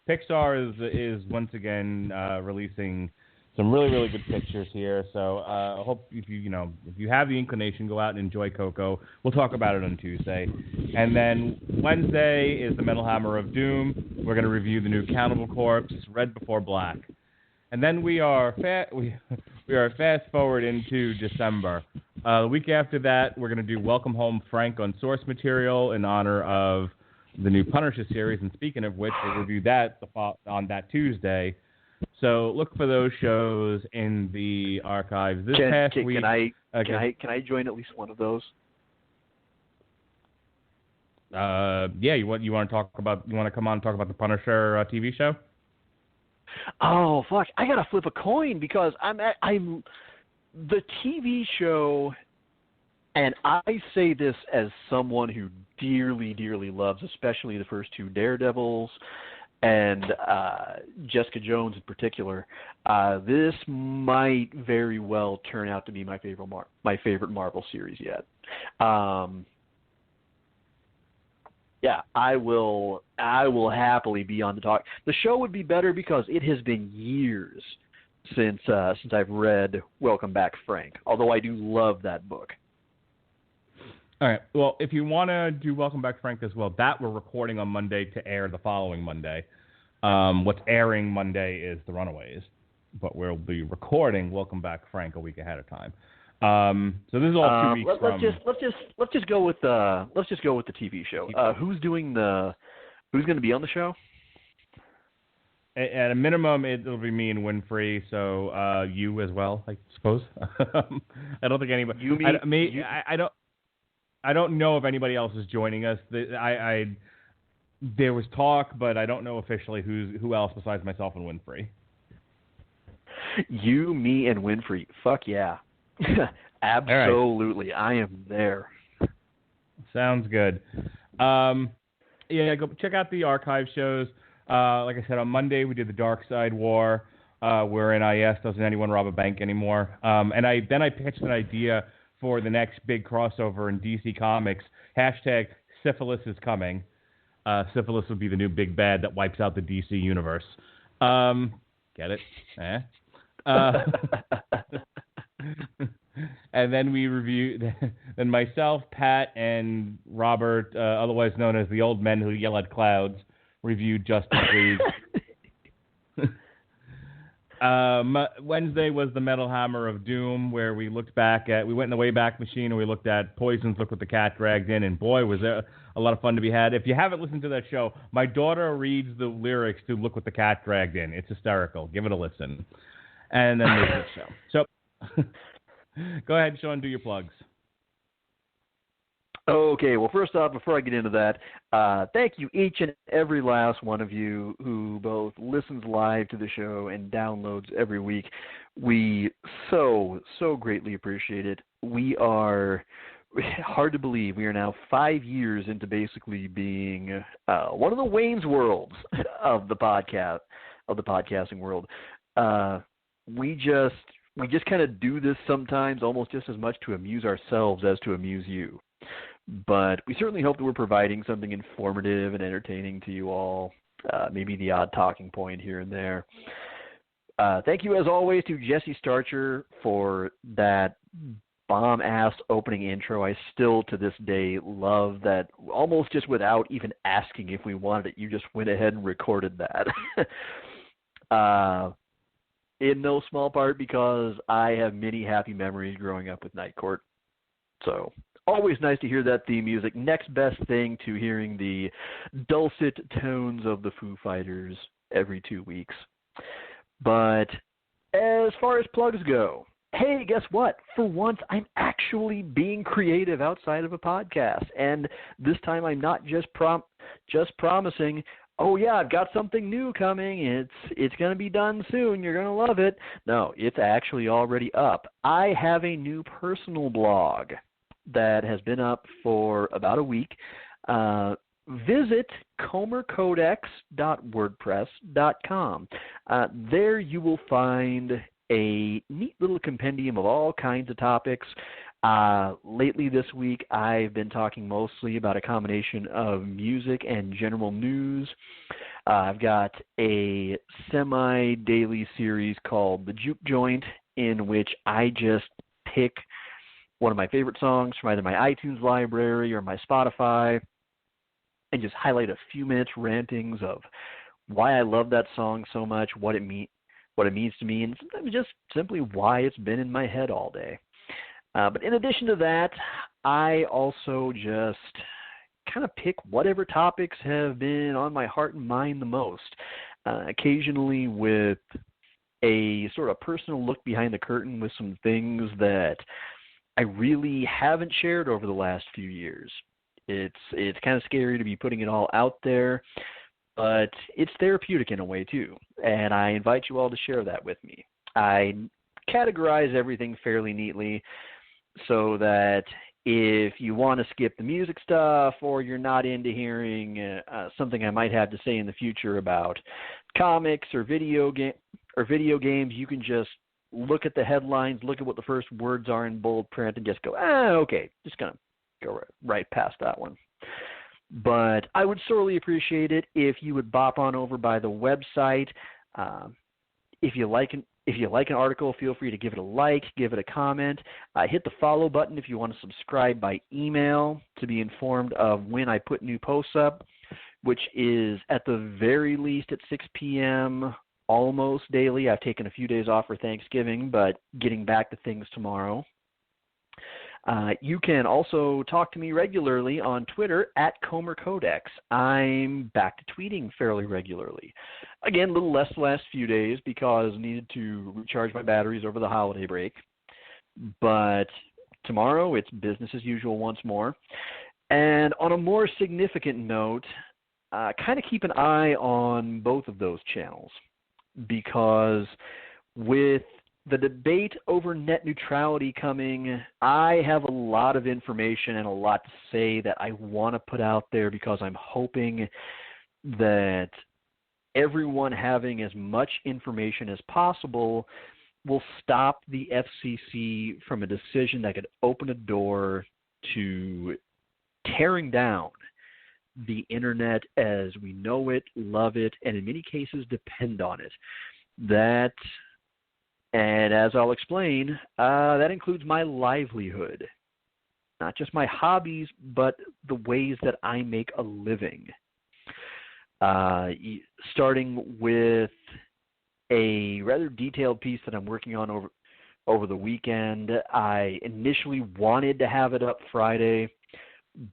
Pixar is once again releasing some really, really good pictures here. So I hope if you have the inclination, go out and enjoy Coco. We'll talk about it on Tuesday. And then Wednesday is the Metal Hammer of Doom. We're going to review the new Cannibal Corpse, Red Before Black. And then we are fast forward into December. The week after that, we're going to do Welcome Home Frank on source material in honor of the new Punisher series. And speaking of which, we'll review that on that Tuesday. So look for those shows in the archives. This past week, can I join at least one of those? Yeah. You want to come on and talk about the Punisher TV show? Oh fuck! I gotta flip a coin because I'm the TV show, and I say this as someone who dearly, dearly loves, especially the first 2 Daredevils and Jessica Jones in particular. This might very well turn out to be my favorite Marvel series yet. Yeah, I will happily be on the talk. The show would be better because it has been years since I've read Welcome Back, Frank, although I do love that book. All right. Well, if you want to do Welcome Back, Frank as well, that we're recording on Monday to air the following Monday. What's airing Monday is The Runaways, but we'll be recording Welcome Back, Frank a week ahead of time. So this is all 2 weeks from. Let's just go with the TV show. Who's going to be on the show? At a minimum, it'll be me and Winfrey. So you as well, I suppose. I don't think anybody. I don't know if anybody else is joining us. There was talk, but I don't know officially who else besides myself and Winfrey. You, me, and Winfrey. Fuck yeah. Absolutely. Right. I am there. Sounds good. Yeah, go check out the archive shows. Like I said, on Monday we did the Dark Side War. We're in IS, doesn't anyone rob a bank anymore? And I pitched an idea for the next big crossover in DC Comics. # Syphilis is coming. Syphilis would be the new big bad that wipes out the DC universe. Get it? And then we reviewed, and myself, Pat, and Robert, otherwise known as the old men who yell at clouds, reviewed Justice League. Wednesday was the Metal Hammer of Doom, where we went in the Wayback Machine and we looked at Poison's Look What the Cat Dragged In, and boy, was there a lot of fun to be had. If you haven't listened to that show, my daughter reads the lyrics to Look What the Cat Dragged In. It's hysterical. Give it a listen. And then there's this show. So Go ahead, Sean, do your plugs. Okay, well, first off, before I get into that, thank you each and every last one of you who both listens live to the show and downloads every week. We so greatly appreciate it. We are, hard to believe, we are now 5 years into basically being one of the Wayne's Worlds of the podcasting world. We just kind of do this sometimes almost just as much to amuse ourselves as to amuse you. But we certainly hope that we're providing something informative and entertaining to you all, maybe the odd talking point here and there. Thank you, as always, to Jesse Starcher for that bomb-ass opening intro. I still, to this day, love that almost just without even asking if we wanted it, you just went ahead and recorded that. In no small part because I have many happy memories growing up with Night Court. So, always nice to hear that theme music. Next best thing to hearing the dulcet tones of the Foo Fighters every 2 weeks. But as far as plugs go, hey, guess what? For once, I'm actually being creative outside of a podcast. And this time I'm not just promising, oh yeah, I've got something new coming. It's going to be done soon. You're going to love it. No, it's actually already up. I have a new personal blog that has been up for about a week. Visit comercodex.wordpress.com. There you will find a neat little compendium of all kinds of topics. Lately this week, I've been talking mostly about a combination of music and general news. I've got a semi-daily series called The Juke Joint, in which I just pick one of my favorite songs from either my iTunes library or my Spotify and just highlight a few minutes rantings of why I love that song so much, what it means to me, and sometimes just simply why it's been in my head all day. But in addition to that, I also just kind of pick whatever topics have been on my heart and mind the most, occasionally with a sort of personal look behind the curtain with some things that I really haven't shared over the last few years. It's kind of scary to be putting it all out there, but it's therapeutic in a way too, and I invite you all to share that with me. I categorize everything fairly neatly so that if you want to skip the music stuff or you're not into hearing something I might have to say in the future about comics or video games, you can just look at the headlines, look at what the first words are in bold print, and just go, okay, just going to go right past that one. But I would sorely appreciate it if you would bop on over by the website. If you like an article, feel free to give it a like, give it a comment. Hit the follow button if you want to subscribe by email to be informed of when I put new posts up, which is at the very least at 6 p.m. almost daily. I've taken a few days off for Thanksgiving, but getting back to things tomorrow. You can also talk to me regularly on Twitter at ComerCodex. I'm back to tweeting fairly regularly. Again, a little less the last few days because I needed to recharge my batteries over the holiday break. But tomorrow, it's business as usual once more. And on a more significant note, kind of keep an eye on both of those channels, because with the debate over net neutrality coming, I have a lot of information and a lot to say that I want to put out there, because I'm hoping that everyone having as much information as possible will stop the FCC from a decision that could open a door to tearing down the internet as we know it, love it, and in many cases depend on it. That, and as I'll explain, that includes my livelihood. Not just my hobbies, but the ways that I make a living. Starting with a rather detailed piece that I'm working on over the weekend. I initially wanted to have it up Friday,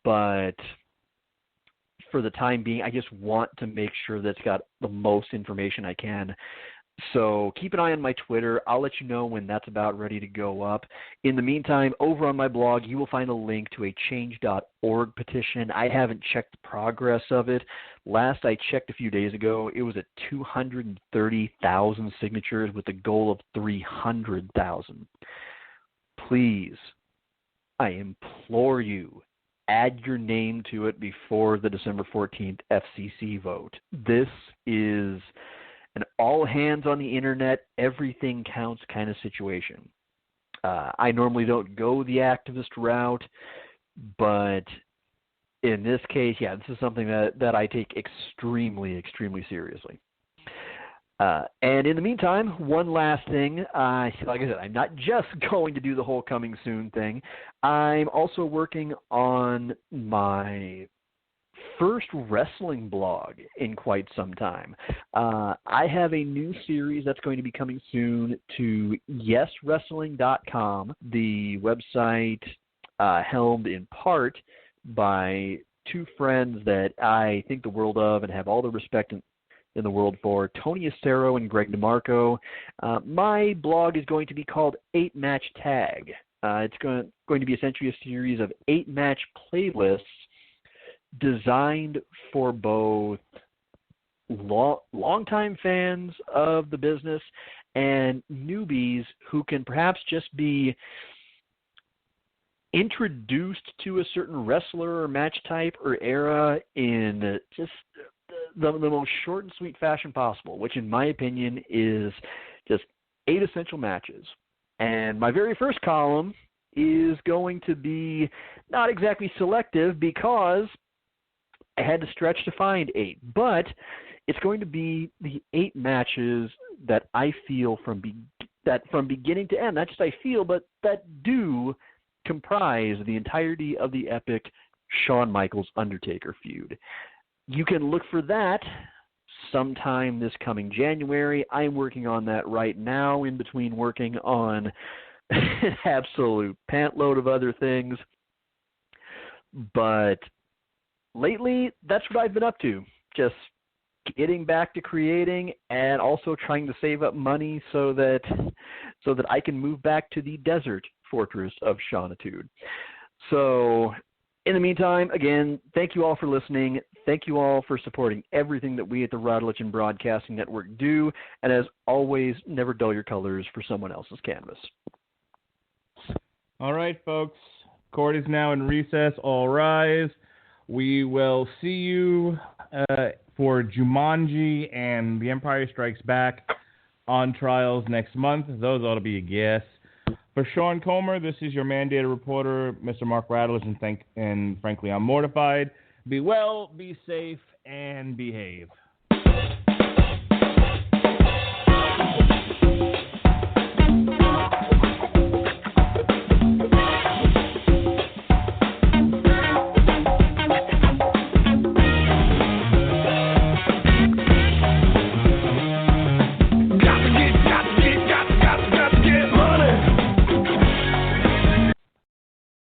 but for the time being, I just want to make sure that it's got the most information I can. So keep an eye on my Twitter. I'll let you know when that's about ready to go up. In the meantime, over on my blog, you will find a link to a change.org petition. I haven't checked the progress of it. Last I checked a few days ago, it was at 230,000 signatures with a goal of 300,000. Please, I implore you, add your name to it before the December 14th FCC vote. This is an all-hands-on-the-internet, everything-counts kind of situation. I normally don't go the activist route, but in this case, yeah, this is something that I take extremely, extremely seriously. And in the meantime, one last thing. Like I said, I'm not just going to do the whole coming soon thing. I'm also working on my first wrestling blog in quite some time. I have a new series that's going to be coming soon to yeswrestling.com, the website helmed in part by two friends that I think the world of and have all the respect in the world for, Tony Estero and Greg DeMarco. My blog is going to be called 8-Match Tag. It's going to be essentially a series of 8-match playlists designed for both longtime fans of the business and newbies who can perhaps just be introduced to a certain wrestler or match type or era in just the most short and sweet fashion possible, which in my opinion is just 8 essential matches. And my very first column is going to be not exactly selective because I had to stretch to find 8, but it's going to be the 8 matches that I feel from beginning to end, not just I feel, but that do comprise the entirety of the epic Shawn Michaels Undertaker feud. You can look for that sometime this coming January. I'm working on that right now in between working on an absolute pantload of other things. But lately, that's what I've been up to. Just getting back to creating and also trying to save up money so that I can move back to the desert fortress of Shawnitude. So in the meantime, again, thank you all for listening. Thank you all for supporting everything that we at the Radulich and Broadcasting Network do. And as always, never dull your colors for someone else's canvas. All right, folks. Court is now in recess. All rise. We will see you for Jumanji and The Empire Strikes Back on trials next month. Those ought to be a guess. For Sean Comer, this is your mandated reporter, Mr. Mark Radulich, and frankly, I'm mortified. Be well, be safe, and behave.